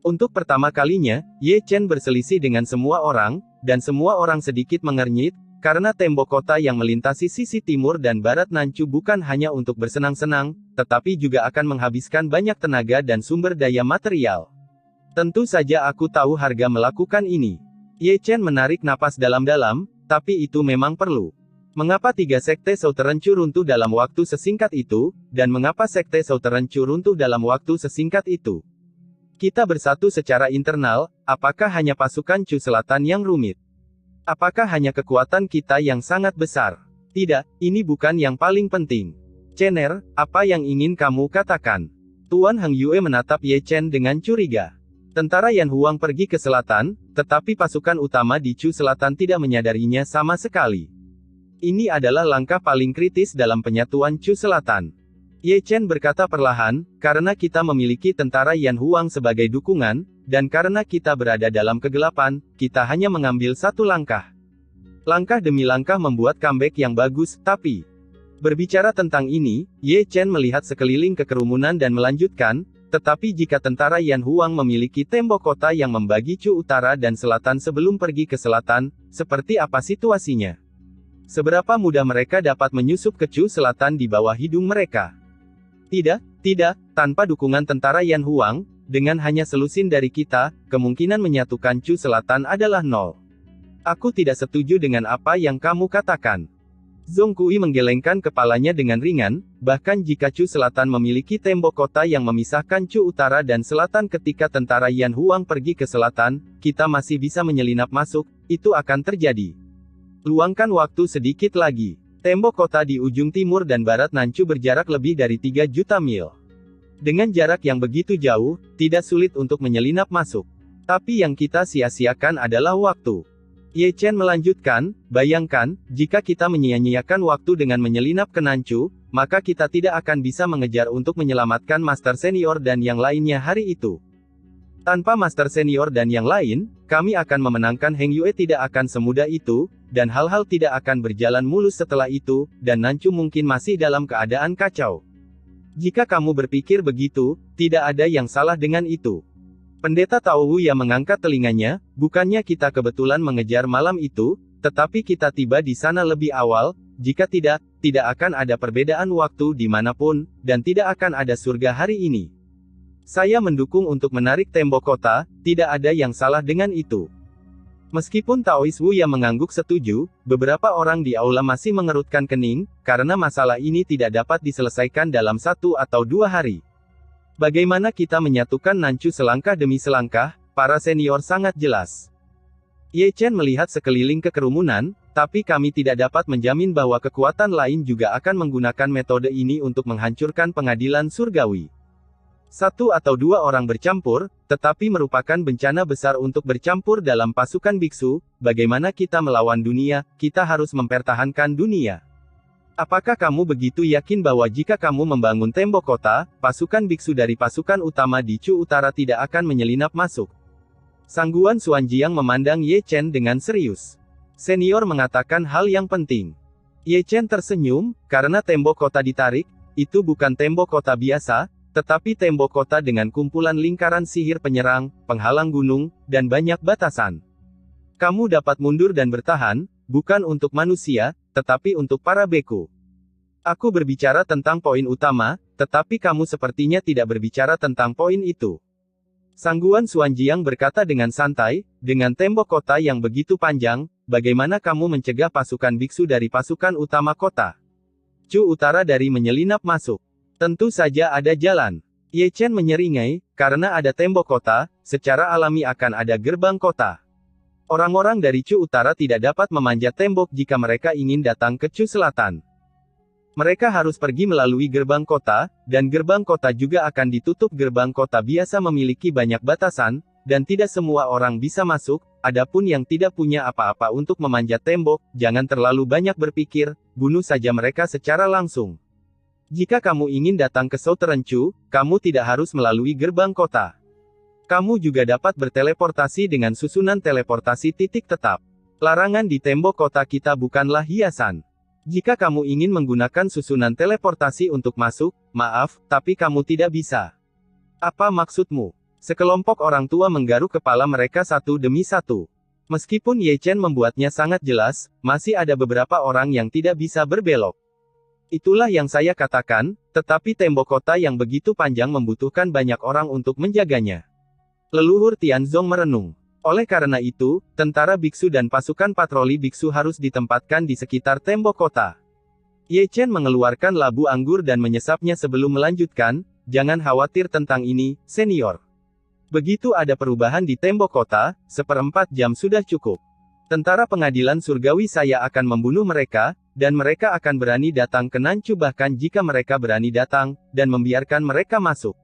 Untuk pertama kalinya, Ye Chen berselisih dengan semua orang, dan semua orang sedikit mengernyit, karena tembok kota yang melintasi sisi timur dan barat Nanchu bukan hanya untuk bersenang-senang, tetapi juga akan menghabiskan banyak tenaga dan sumber daya material. Tentu saja aku tahu harga melakukan ini. Ye Chen menarik napas dalam-dalam, tapi itu memang perlu. Mengapa 3 sekte Southern Chu runtuh dalam waktu sesingkat itu, dan mengapa sekte Southern Chu runtuh dalam waktu sesingkat itu? Kita bersatu secara internal, apakah hanya pasukan Chu Selatan yang rumit? Apakah hanya kekuatan kita yang sangat besar? Tidak, ini bukan yang paling penting. Chener, apa yang ingin kamu katakan? Tuan Heng Yue menatap Ye Chen dengan curiga. Tentara Yan Huang pergi ke selatan, tetapi pasukan utama di Chu Selatan tidak menyadarinya sama sekali. Ini adalah langkah paling kritis dalam penyatuan Chu Selatan. Ye Chen berkata perlahan, karena kita memiliki tentara Yan Huang sebagai dukungan, dan karena kita berada dalam kegelapan, kita hanya mengambil satu langkah. Langkah demi langkah membuat comeback yang bagus, tapi... Berbicara tentang ini, Ye Chen melihat sekeliling ke kerumunan dan melanjutkan, tetapi jika tentara Yan Huang memiliki tembok kota yang membagi Chu Utara dan Selatan sebelum pergi ke selatan, seperti apa situasinya? Seberapa mudah mereka dapat menyusup ke Chu Selatan di bawah hidung mereka? Tidak, tanpa dukungan tentara Yan Huang, dengan hanya selusin dari kita, kemungkinan menyatukan Chu Selatan adalah 0. Aku tidak setuju dengan apa yang kamu katakan. Zhong Kui menggelengkan kepalanya dengan ringan, bahkan jika Chu Selatan memiliki tembok kota yang memisahkan Chu Utara dan Selatan ketika tentara Yan Huang pergi ke selatan, kita masih bisa menyelinap masuk, itu akan terjadi. Luangkan waktu sedikit lagi. Tembok kota di ujung timur dan barat Nanchu berjarak lebih dari 3 juta mil. Dengan jarak yang begitu jauh, tidak sulit untuk menyelinap masuk. Tapi yang kita sia-siakan adalah waktu. Ye Chen melanjutkan, bayangkan, jika kita menyia-nyiakan waktu dengan menyelinap ke Nanchu, maka kita tidak akan bisa mengejar untuk menyelamatkan Master Senior dan yang lainnya hari itu. Tanpa Master Senior dan yang lain, kami akan memenangkan Heng Yue tidak akan semudah itu, dan hal-hal tidak akan berjalan mulus setelah itu, dan Nanchu mungkin masih dalam keadaan kacau. Jika kamu berpikir begitu, tidak ada yang salah dengan itu. Pendeta Tao Wu yang mengangkat telinganya, bukannya kita kebetulan mengejar malam itu, tetapi kita tiba di sana lebih awal, jika tidak, tidak akan ada perbedaan waktu dimanapun, dan tidak akan ada surga hari ini. Saya mendukung untuk menarik tembok kota, tidak ada yang salah dengan itu. Meskipun Taois Wu yang mengangguk setuju, beberapa orang di aula masih mengerutkan kening, karena masalah ini tidak dapat diselesaikan dalam 1 atau 2 hari. Bagaimana kita menyatukan Nanchu selangkah demi selangkah, para senior sangat jelas. Ye Chen melihat sekeliling ke kerumunan, tapi kami tidak dapat menjamin bahwa kekuatan lain juga akan menggunakan metode ini untuk menghancurkan pengadilan surgawi. 1 atau 2 orang bercampur, tetapi merupakan bencana besar untuk bercampur dalam pasukan biksu. Bagaimana kita melawan dunia, kita harus mempertahankan dunia. Apakah kamu begitu yakin bahwa jika kamu membangun tembok kota, pasukan biksu dari pasukan utama di Chu Utara tidak akan menyelinap masuk? Sangguan Xuanjiang memandang Ye Chen dengan serius. Senior mengatakan hal yang penting. Ye Chen tersenyum, karena tembok kota ditarik, itu bukan tembok kota biasa, tetapi tembok kota dengan kumpulan lingkaran sihir penyerang, penghalang gunung, dan banyak batasan. Kamu dapat mundur dan bertahan, bukan untuk manusia, tetapi untuk para beku. Aku berbicara tentang poin utama, tetapi kamu sepertinya tidak berbicara tentang poin itu. Sangguan Xuanjiang berkata dengan santai, dengan tembok kota yang begitu panjang, bagaimana kamu mencegah pasukan biksu dari pasukan utama kota? Chu Utara dari menyelinap masuk. Tentu saja ada jalan. Ye Chen menyeringai, karena ada tembok kota, secara alami akan ada gerbang kota. Orang-orang dari Chu Utara tidak dapat memanjat tembok jika mereka ingin datang ke Chu Selatan. Mereka harus pergi melalui gerbang kota, dan gerbang kota juga akan ditutup. Gerbang kota biasa memiliki banyak batasan, dan tidak semua orang bisa masuk. Adapun yang tidak punya apa-apa untuk memanjat tembok, jangan terlalu banyak berpikir, bunuh saja mereka secara langsung. Jika kamu ingin datang ke Southern Chu, kamu tidak harus melalui gerbang kota. Kamu juga dapat berteleportasi dengan susunan teleportasi titik tetap. Larangan di tembok kota kita bukanlah hiasan. Jika kamu ingin menggunakan susunan teleportasi untuk masuk, maaf, tapi kamu tidak bisa. Apa maksudmu? Sekelompok orang tua menggaruk kepala mereka satu demi satu. Meskipun Ye Chen membuatnya sangat jelas, masih ada beberapa orang yang tidak bisa berbelok. Itulah yang saya katakan, tetapi tembok kota yang begitu panjang membutuhkan banyak orang untuk menjaganya. Leluhur Tianzong merenung. Oleh karena itu, tentara biksu dan pasukan patroli biksu harus ditempatkan di sekitar tembok kota. Ye Chen mengeluarkan labu anggur dan menyesapnya sebelum melanjutkan, jangan khawatir tentang ini, senior. Begitu ada perubahan di tembok kota, 1/4 jam sudah cukup. Tentara pengadilan surgawi saya akan membunuh mereka, dan mereka akan berani datang ke Nanchu bahkan jika mereka berani datang, dan membiarkan mereka masuk.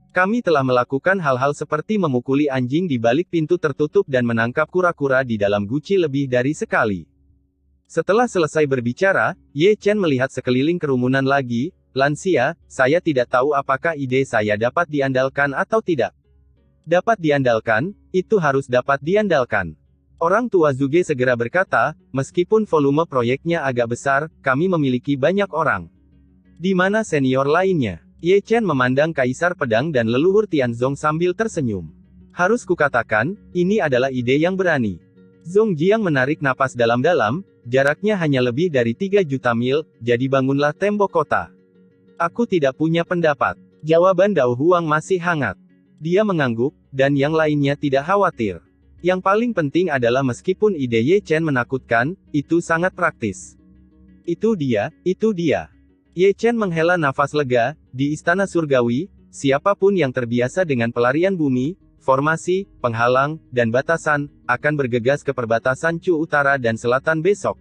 Kami telah melakukan hal-hal seperti memukuli anjing di balik pintu tertutup dan menangkap kura-kura di dalam guci lebih dari sekali. Setelah selesai berbicara, Ye Chen melihat sekeliling kerumunan lagi, lansia, saya tidak tahu apakah ide saya dapat diandalkan atau tidak. Dapat diandalkan, itu harus dapat diandalkan. Orang tua Zuge segera berkata, meskipun volume proyeknya agak besar, kami memiliki banyak orang. Di mana senior lainnya? Ye Chen memandang Kaisar Pedang dan leluhur Tianzong sambil tersenyum. Harus kukatakan, ini adalah ide yang berani. Zhong Jiang menarik napas dalam-dalam, jaraknya hanya lebih dari 3 juta mil, jadi bangunlah tembok kota. Aku tidak punya pendapat. Jawaban Dao Huang masih hangat. Dia mengangguk, dan yang lainnya tidak khawatir. Yang paling penting adalah meskipun ide Ye Chen menakutkan, itu sangat praktis. Itu dia, itu dia. Ye Chen menghela nafas lega, di Istana Surgawi, siapapun yang terbiasa dengan pelarian bumi, formasi, penghalang, dan batasan, akan bergegas ke perbatasan Chu Utara dan Selatan besok.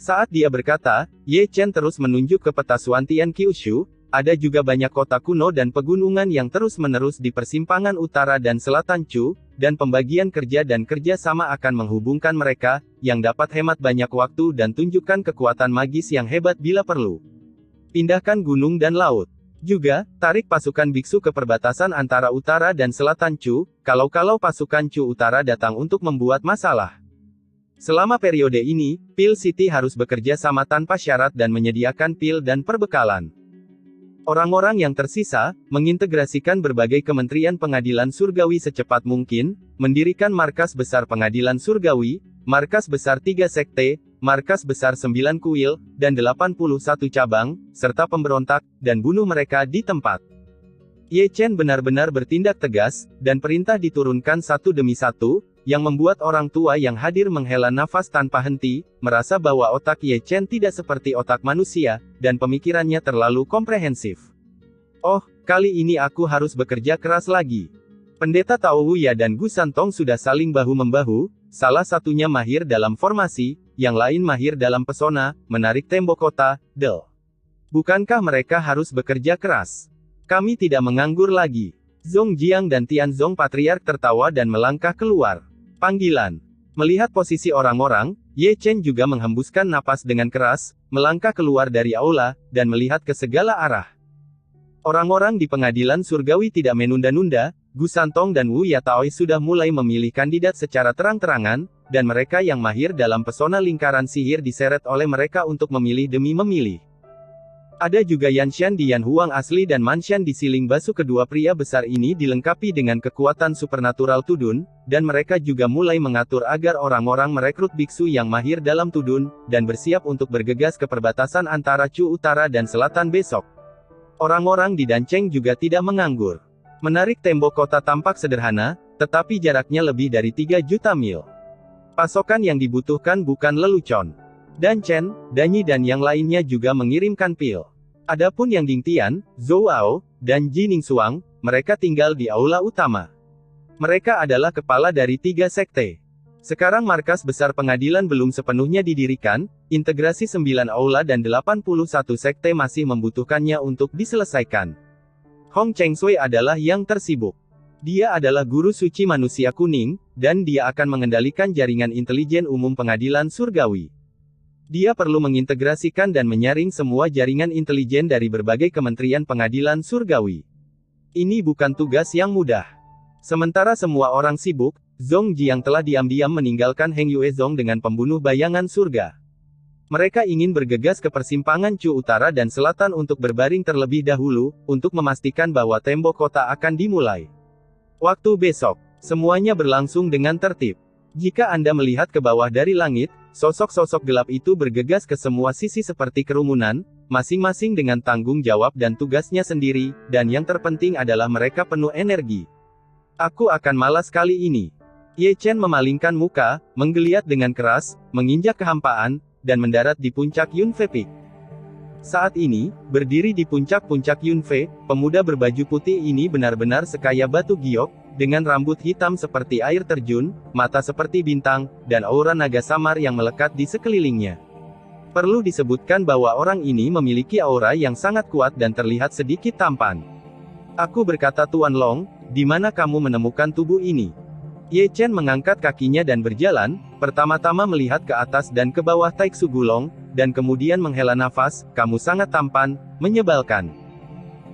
Saat dia berkata, Ye Chen terus menunjuk ke peta Suantian Kyushu, ada juga banyak kota kuno dan pegunungan yang terus-menerus di persimpangan utara dan selatan Chu, dan pembagian kerja dan kerja sama akan menghubungkan mereka, yang dapat hemat banyak waktu dan tunjukkan kekuatan magis yang hebat bila perlu. Pindahkan gunung dan laut. Juga, tarik pasukan biksu ke perbatasan antara utara dan selatan Chu, kalau-kalau pasukan Chu Utara datang untuk membuat masalah. Selama periode ini, Pil City harus bekerja sama tanpa syarat dan menyediakan pil dan perbekalan. Orang-orang yang tersisa, mengintegrasikan berbagai kementerian pengadilan surgawi secepat mungkin, mendirikan markas besar pengadilan surgawi, markas besar 3 sekte, markas besar 9 kuil, dan 81 cabang, serta pemberontak, dan bunuh mereka di tempat. Ye Chen benar-benar bertindak tegas, dan perintah diturunkan satu demi satu, yang membuat orang tua yang hadir menghela nafas tanpa henti, merasa bahwa otak Ye Chen tidak seperti otak manusia, dan pemikirannya terlalu komprehensif. Oh, kali ini aku harus bekerja keras lagi. Pendeta Tao Wuya dan Gu Santong sudah saling bahu-membahu, salah satunya mahir dalam formasi, yang lain mahir dalam pesona, menarik tembok kota, Del. Bukankah mereka harus bekerja keras? Kami tidak menganggur lagi. Zhong Jiang dan Tianzong Patriark tertawa dan melangkah keluar. Panggilan. Melihat posisi orang-orang, Ye Chen juga menghembuskan napas dengan keras, melangkah keluar dari aula, dan melihat ke segala arah. Orang-orang di pengadilan surgawi tidak menunda-nunda, Gu Santong dan Wu Yataoi sudah mulai memilih kandidat secara terang-terangan, dan mereka yang mahir dalam pesona lingkaran sihir diseret oleh mereka untuk memilih demi memilih. Ada juga Yanshan di Yan Huang asli dan Manshan di Siling Basu. Kedua pria besar ini dilengkapi dengan kekuatan supernatural Tudun, dan mereka juga mulai mengatur agar orang-orang merekrut biksu yang mahir dalam Tudun, dan bersiap untuk bergegas ke perbatasan antara Chu Utara dan Selatan besok. Orang-orang di Dancheng juga tidak menganggur. Menarik tembok kota tampak sederhana, tetapi jaraknya lebih dari 3 juta mil. Pasokan yang dibutuhkan bukan lelucon. Dan Chen, Danyi dan yang lainnya juga mengirimkan pil. Adapun yang Dingtian, Zhou Ao, dan Ji Ningsuang, mereka tinggal di aula utama. Mereka adalah kepala dari 3 sekte. Sekarang markas besar pengadilan belum sepenuhnya didirikan, integrasi 9 aula dan 81 sekte masih membutuhkannya untuk diselesaikan. Hong Chengsui adalah yang tersibuk. Dia adalah guru suci manusia kuning, dan dia akan mengendalikan jaringan intelijen umum pengadilan surgawi. Dia perlu mengintegrasikan dan menyaring semua jaringan intelijen dari berbagai kementerian pengadilan surgawi. Ini bukan tugas yang mudah. Sementara semua orang sibuk, Zhong Jiang telah diam-diam meninggalkan Heng Yuezong dengan pembunuh bayangan surga. Mereka ingin bergegas ke persimpangan Chu Utara dan Selatan untuk berbaring terlebih dahulu, untuk memastikan bahwa tembok kota akan dimulai. Waktu besok, semuanya berlangsung dengan tertib. Jika Anda melihat ke bawah dari langit, sosok-sosok gelap itu bergegas ke semua sisi seperti kerumunan, masing-masing dengan tanggung jawab dan tugasnya sendiri, dan yang terpenting adalah mereka penuh energi. Aku akan malas kali ini. Ye Chen memalingkan muka, menggeliat dengan keras, menginjak kehampaan, dan mendarat di puncak Yunfe Peak. Saat ini, berdiri di puncak-puncak Yunfe, pemuda berbaju putih ini benar-benar sekaya batu giok, dengan rambut hitam seperti air terjun, mata seperti bintang, dan aura naga samar yang melekat di sekelilingnya. Perlu disebutkan bahwa orang ini memiliki aura yang sangat kuat dan terlihat sedikit tampan. Aku berkata, Tuan Long, di mana kamu menemukan tubuh ini? Ye Chen mengangkat kakinya dan berjalan, pertama-tama melihat ke atas dan ke bawah Taiksu Gulong, dan kemudian menghela nafas. Kamu sangat tampan, menyebalkan.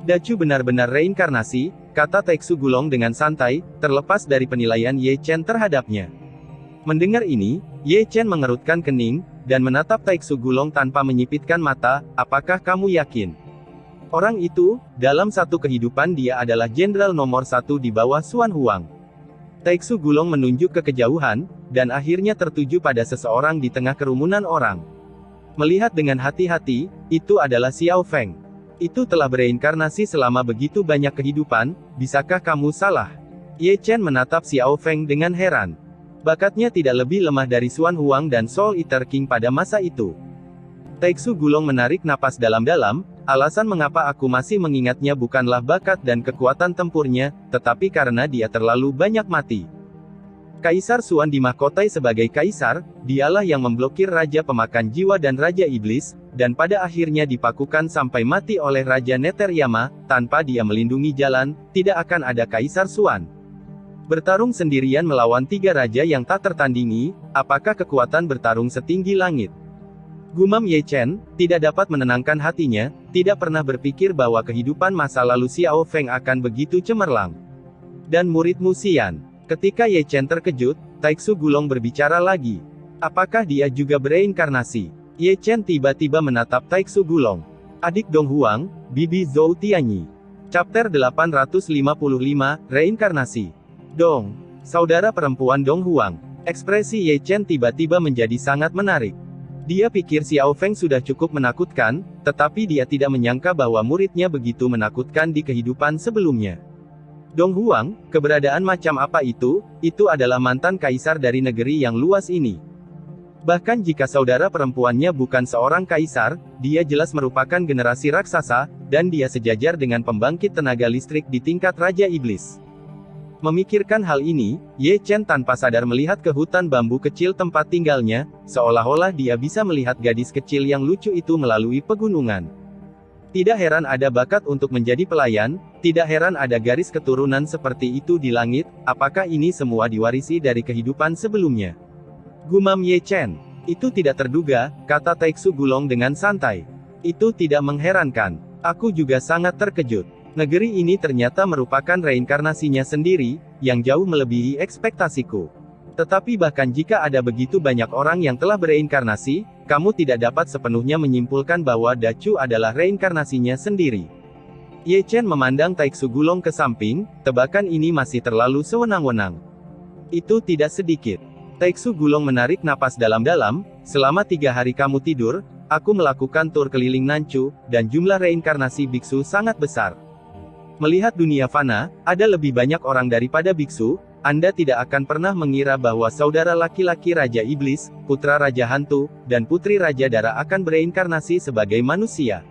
Dacu benar-benar reinkarnasi, kata Taiksu Gulong dengan santai, terlepas dari penilaian Ye Chen terhadapnya. Mendengar ini, Ye Chen mengerutkan kening, dan menatap Taiksu Gulong tanpa menyipitkan mata. Apakah kamu yakin? Orang itu, dalam satu kehidupan dia adalah jenderal nomor 1 di bawah Xuan Huang. Taiksu Gulong menunjuk ke kejauhan, dan akhirnya tertuju pada seseorang di tengah kerumunan orang. Melihat dengan hati-hati, itu adalah Xiao Feng. Itu telah bereinkarnasi selama begitu banyak kehidupan, bisakah kamu salah? Ye Chen menatap Xiao Feng dengan heran. Bakatnya tidak lebih lemah dari Xuan Huang dan Soul Eater King pada masa itu. Taiksu Gulong menarik napas dalam-dalam, Alasan mengapa aku masih mengingatnya bukanlah bakat dan kekuatan tempurnya, tetapi karena dia terlalu banyak mati. Kaisar Xuan dimahkotai sebagai kaisar, dialah yang memblokir Raja Pemakan Jiwa dan Raja Iblis, dan pada akhirnya dipakukan sampai mati oleh Raja Netteryama. Tanpa dia melindungi jalan, tidak akan ada Kaisar Xuan. Bertarung sendirian melawan 3 raja yang tak tertandingi, apakah kekuatan bertarung setinggi langit? Gumam Ye Chen, tidak dapat menenangkan hatinya, tidak pernah berpikir bahwa kehidupan masa lalu Xiao Feng akan begitu cemerlang. Dan muridmu Xian. Ketika Ye Chen terkejut, Taixu Gulong berbicara lagi. Apakah dia juga bereinkarnasi? Ye Chen tiba-tiba menatap Taixu Gulong. Adik Dong Huang, Bibi Zhou Tianyi. Chapter 855, Reinkarnasi. Dong, saudara perempuan Dong Huang. Ekspresi Ye Chen tiba-tiba menjadi sangat menarik. Dia pikir Xiao Feng sudah cukup menakutkan, tetapi dia tidak menyangka bahwa muridnya begitu menakutkan di kehidupan sebelumnya. Dong Huang, keberadaan macam apa itu? Itu adalah mantan kaisar dari negeri yang luas ini. Bahkan jika saudara perempuannya bukan seorang kaisar, dia jelas merupakan generasi raksasa, dan dia sejajar dengan pembangkit tenaga listrik di tingkat Raja Iblis. Memikirkan hal ini, Ye Chen tanpa sadar melihat ke hutan bambu kecil tempat tinggalnya, seolah-olah dia bisa melihat gadis kecil yang lucu itu melalui pegunungan. Tidak heran ada bakat untuk menjadi pelayan, tidak heran ada garis keturunan seperti itu di langit, apakah ini semua diwarisi dari kehidupan sebelumnya? Gumam Ye Chen. Itu tidak terduga, kata Taixu Gulong dengan santai. Itu tidak mengherankan. Aku juga sangat terkejut. Negeri ini ternyata merupakan reinkarnasinya sendiri, yang jauh melebihi ekspektasiku. Tetapi bahkan jika ada begitu banyak orang yang telah bereinkarnasi, kamu tidak dapat sepenuhnya menyimpulkan bahwa Dacu adalah reinkarnasinya sendiri. Ye Chen memandang Taixu Gulong ke samping, tebakan ini masih terlalu sewenang-wenang. Itu tidak sedikit. Taixu Gulong menarik napas dalam-dalam, selama 3 hari kamu tidur, aku melakukan tur keliling Nanchu, dan jumlah reinkarnasi biksu sangat besar. Melihat dunia fana, ada lebih banyak orang daripada biksu. Anda tidak akan pernah mengira bahwa saudara laki-laki Raja Iblis, putra Raja Hantu, dan putri Raja Dara akan bereinkarnasi sebagai manusia.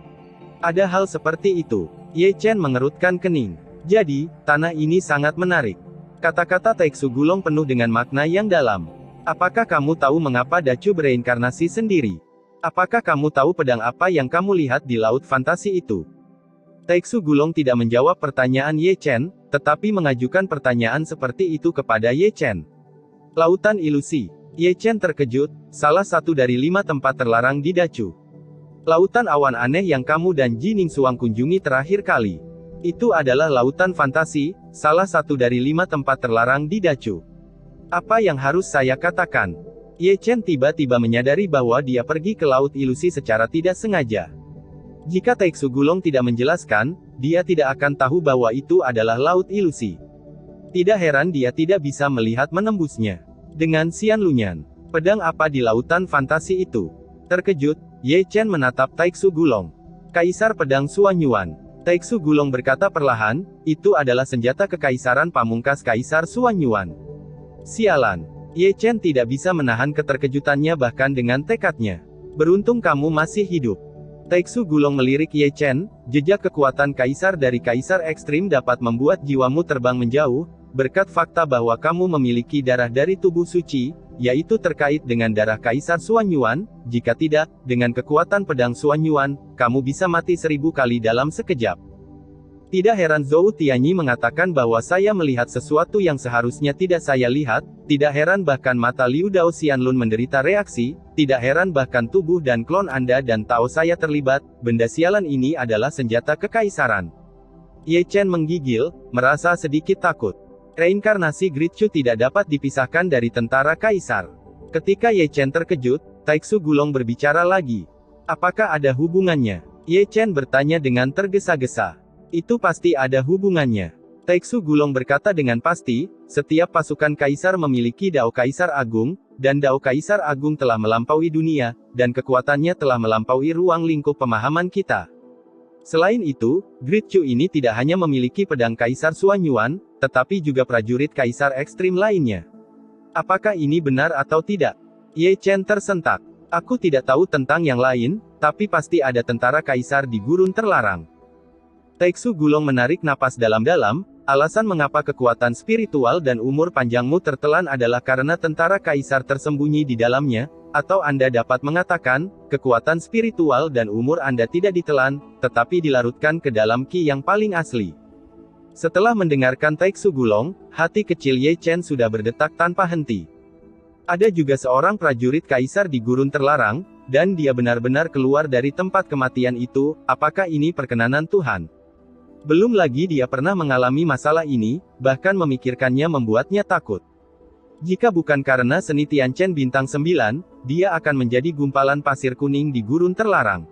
Ada hal seperti itu. Ye Chen mengerutkan kening. Jadi, tanah ini sangat menarik. Kata-kata Taixu Gulong penuh dengan makna yang dalam. Apakah kamu tahu mengapa Dacu bereinkarnasi sendiri? Apakah kamu tahu pedang apa yang kamu lihat di laut fantasi itu? Taixu Gulong tidak menjawab pertanyaan Ye Chen, tetapi mengajukan pertanyaan seperti itu kepada Ye Chen. Lautan ilusi. Ye Chen terkejut, salah satu dari 5 tempat terlarang di Dacu. Lautan awan aneh yang kamu dan Ji Ningsuang kunjungi terakhir kali. Itu adalah lautan fantasi, salah satu dari 5 tempat terlarang di Dacu. Apa yang harus saya katakan? Ye Chen tiba-tiba menyadari bahwa dia pergi ke laut ilusi secara tidak sengaja. Jika Taixu Gulong tidak menjelaskan, dia tidak akan tahu bahwa itu adalah laut ilusi. Tidak heran dia tidak bisa melihat menembusnya. Dengan Xian Lunyan, pedang apa di lautan fantasi itu? Terkejut, Ye Chen menatap Taixu Gulong. Kaisar pedang Xuan Yuan. Taixu Gulong berkata perlahan, itu adalah senjata kekaisaran pamungkas Kaisar Xuan Yuan. Sialan. Ye Chen tidak bisa menahan keterkejutannya bahkan dengan tekadnya. Beruntung kamu masih hidup. Taixu Gulong melirik Ye Chen, jejak kekuatan kaisar dari kaisar ekstrim dapat membuat jiwamu terbang menjauh, berkat fakta bahwa kamu memiliki darah dari tubuh suci, yaitu terkait dengan darah Kaisar Xuan Yuan, jika tidak, dengan kekuatan pedang Xuan Yuan, kamu bisa mati 1000 kali dalam sekejap. Tidak heran Zhou Tianyi mengatakan bahwa saya melihat sesuatu yang seharusnya tidak saya lihat, tidak heran bahkan mata Liu Dao Xianlun menderita reaksi, tidak heran bahkan tubuh dan klon Anda dan Tao saya terlibat, benda sialan ini adalah senjata kekaisaran. Ye Chen menggigil, merasa sedikit takut. Reinkarnasi Gritchu tidak dapat dipisahkan dari tentara kaisar. Ketika Ye Chen terkejut, Taixu Gulong berbicara lagi. Apakah ada hubungannya? Ye Chen bertanya dengan tergesa-gesa. Itu pasti ada hubungannya. Taixu Gulong berkata dengan pasti, setiap pasukan kaisar memiliki Dao Kaisar Agung, dan Dao Kaisar Agung telah melampaui dunia, dan kekuatannya telah melampaui ruang lingkup pemahaman kita. Selain itu, Gritchu ini tidak hanya memiliki pedang Kaisar Xuan Yuan, tetapi juga prajurit kaisar ekstrim lainnya. Apakah ini benar atau tidak? Ye Chen tersentak. Aku tidak tahu tentang yang lain, tapi pasti ada tentara kaisar di gurun terlarang. Taeksu Gulong menarik napas dalam-dalam, alasan mengapa kekuatan spiritual dan umur panjangmu tertelan adalah karena tentara kaisar tersembunyi di dalamnya, atau Anda dapat mengatakan, kekuatan spiritual dan umur Anda tidak ditelan, tetapi dilarutkan ke dalam ki yang paling asli. Setelah mendengarkan Taeksu Gulong, hati kecil Ye Chen sudah berdetak tanpa henti. Ada juga seorang prajurit kaisar di gurun terlarang, dan dia benar-benar keluar dari tempat kematian itu. Apakah ini perkenanan Tuhan? Belum lagi dia pernah mengalami masalah ini, bahkan memikirkannya membuatnya takut. Jika bukan karena seni Tianchen bintang 9, dia akan menjadi gumpalan pasir kuning di gurun terlarang.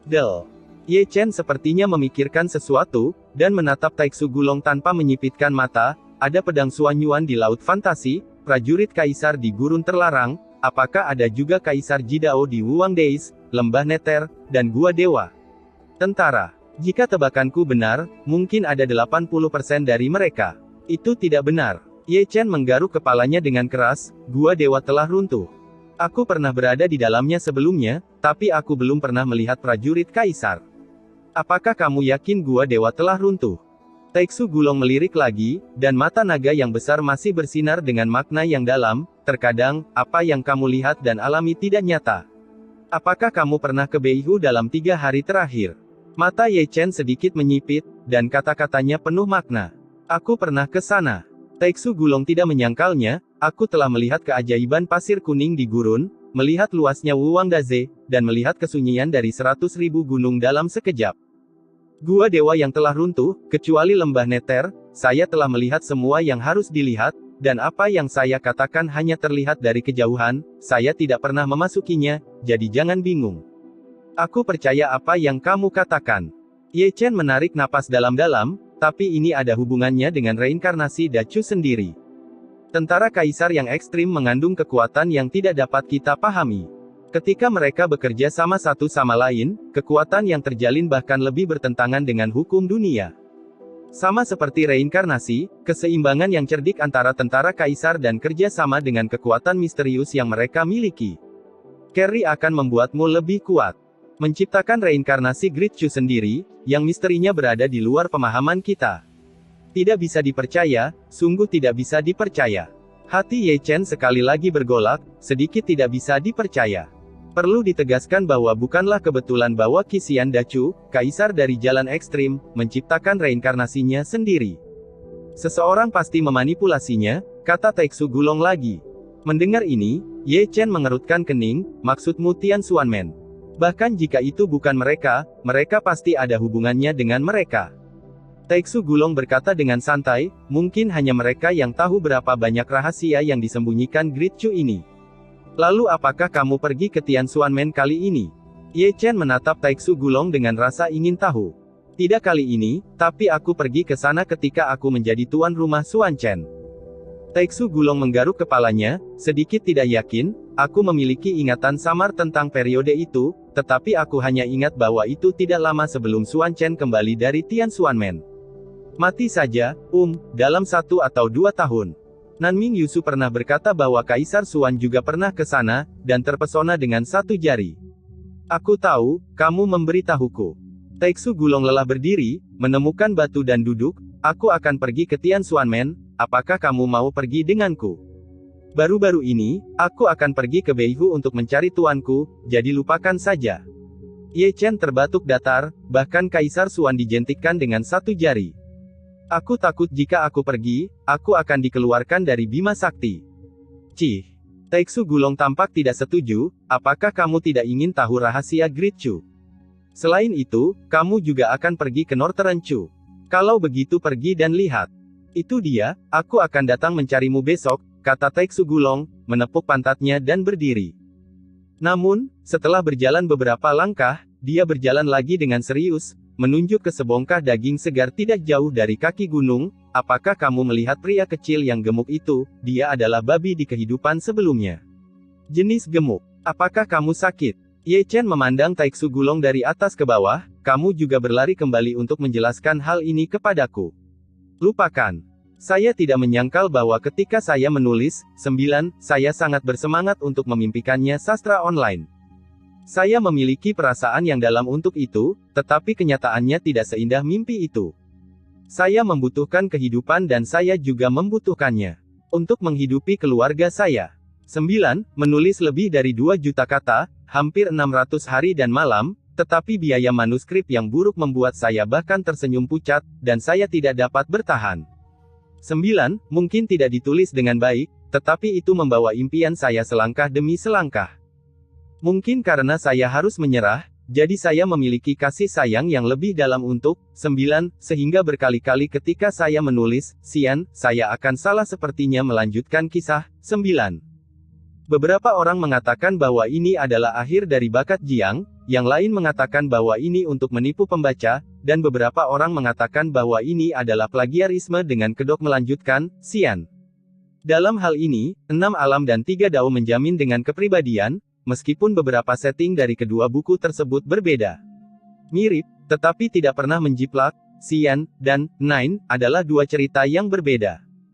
Del. Ye Chen sepertinya memikirkan sesuatu, dan menatap Taeksu Gulong tanpa menyipitkan mata. Ada pedang Suanyuan di laut fantasi, prajurit kaisar di gurun terlarang, apakah ada juga kaisar Jidao di Wuang Days, lembah Neter, dan gua dewa? Tentara. Jika tebakanku benar, mungkin ada 80% dari mereka. Itu tidak benar. Ye Chen menggaruk kepalanya dengan keras, gua dewa telah runtuh. Aku pernah berada di dalamnya sebelumnya, tapi aku belum pernah melihat prajurit kaisar. Apakah kamu yakin gua dewa telah runtuh? Taeksu Gulong melirik lagi, dan mata naga yang besar masih bersinar dengan makna yang dalam. Terkadang, apa yang kamu lihat dan alami tidak nyata. Apakah kamu pernah ke Beihu dalam 3 hari terakhir? Mata Ye Chen sedikit menyipit, dan kata-katanya penuh makna. Aku pernah ke sana. Taeksu Gulong tidak menyangkalnya, aku telah melihat keajaiban pasir kuning di gurun, melihat luasnya Wuang Daze, dan melihat kesunyian dari 100.000 gunung dalam sekejap. Gua dewa yang telah runtuh, kecuali lembah Neter, saya telah melihat semua yang harus dilihat, dan apa yang saya katakan hanya terlihat dari kejauhan, saya tidak pernah memasukinya, jadi jangan bingung. Aku percaya apa yang kamu katakan. Ye Chen menarik napas dalam-dalam, tapi ini ada hubungannya dengan reinkarnasi Dacu sendiri. Tentara kaisar yang ekstrim mengandung kekuatan yang tidak dapat kita pahami. Ketika mereka bekerja sama satu sama lain, kekuatan yang terjalin bahkan lebih bertentangan dengan hukum dunia. Sama seperti reinkarnasi, keseimbangan yang cerdik antara tentara kaisar dan kerja sama dengan kekuatan misterius yang mereka miliki. Carry akan membuatmu lebih kuat. Menciptakan reinkarnasi Great Chu sendiri, yang misterinya berada di luar pemahaman kita. Tidak bisa dipercaya, sungguh tidak bisa dipercaya. Hati Ye Chen sekali lagi bergolak, sedikit tidak bisa dipercaya. Perlu ditegaskan bahwa bukanlah kebetulan bahwa Qi Dacu, kaisar dari jalan ekstrim, menciptakan reinkarnasinya sendiri. Seseorang pasti memanipulasinya, kata Taeksu Gulong lagi. Mendengar ini, Ye Chen mengerutkan kening, maksudmu Tian Xuanmen. Bahkan jika itu bukan mereka, mereka pasti ada hubungannya dengan mereka. Taeksu Gulong berkata dengan santai, mungkin hanya mereka yang tahu berapa banyak rahasia yang disembunyikan Great Chu ini. Lalu apakah kamu pergi ke Tian Xuanmen kali ini? Ye Chen menatap Taeksu Gulong dengan rasa ingin tahu. Tidak kali ini, tapi aku pergi ke sana ketika aku menjadi tuan rumah Xuan Chen. Taeksu Gulong menggaruk kepalanya, sedikit tidak yakin, aku memiliki ingatan samar tentang periode itu, tetapi aku hanya ingat bahwa itu tidak lama sebelum Xuan Chen kembali dari Tian Xuanmen. Mati saja, dalam 1 atau 2 tahun. Nanming Yusu pernah berkata bahwa Kaisar Xuan juga pernah ke sana, dan terpesona dengan 1 jari. Aku tahu, kamu memberitahuku. Taeksu Gulong lelah berdiri, menemukan batu dan duduk, aku akan pergi ke Tian Xuanmen, apakah kamu mau pergi denganku? Baru-baru ini, aku akan pergi ke Beihu untuk mencari tuanku, jadi lupakan saja. Ye Chen terbatuk datar, bahkan Kaisar Xuan dijentikkan dengan 1 jari. Aku takut jika aku pergi, aku akan dikeluarkan dari Bima Sakti. Cih. Taeksu Gulong tampak tidak setuju, apakah kamu tidak ingin tahu rahasia Great Chu? Selain itu, kamu juga akan pergi ke Northern Chu. Kalau begitu pergi dan lihat. Itu dia, aku akan datang mencarimu besok, kata Taeksu Gulong, menepuk pantatnya dan berdiri. Namun, setelah berjalan beberapa langkah, dia berjalan lagi dengan serius, menunjuk ke sebongkah daging segar tidak jauh dari kaki gunung. Apakah kamu melihat pria kecil yang gemuk itu? Dia adalah babi di kehidupan sebelumnya. Jenis gemuk. Apakah kamu sakit? Ye Chen memandang Taeksu Gulong dari atas ke bawah, kamu juga berlari kembali untuk menjelaskan hal ini kepadaku. Lupakan. Saya tidak menyangkal bahwa ketika saya menulis, 9, saya sangat bersemangat untuk memimpikannya sastra online. Saya memiliki perasaan yang dalam untuk itu, tetapi kenyataannya tidak seindah mimpi itu. Saya membutuhkan kehidupan dan saya juga membutuhkannya untuk menghidupi keluarga saya. 9. Menulis lebih dari 2 juta kata, hampir 600 hari dan malam, tetapi biaya manuskrip yang buruk membuat saya bahkan tersenyum pucat, dan saya tidak dapat bertahan. 9. Mungkin tidak ditulis dengan baik, tetapi itu membawa impian saya selangkah demi selangkah. Mungkin karena saya harus menyerah, jadi saya memiliki kasih sayang yang lebih dalam untuk 9, sehingga berkali-kali ketika saya menulis, Xian, saya akan salah sepertinya melanjutkan kisah 9. Beberapa orang mengatakan bahwa ini adalah akhir dari bakat Jiang, yang lain mengatakan bahwa ini untuk menipu pembaca, dan beberapa orang mengatakan bahwa ini adalah plagiarisme dengan kedok melanjutkan, Xian. Dalam hal ini, 6 alam dan 3 dao menjamin dengan kepribadian, meskipun beberapa setting dari kedua buku tersebut berbeda. Mirip, tetapi tidak pernah menjiplak, Xian, dan 9, adalah 2 cerita yang berbeda.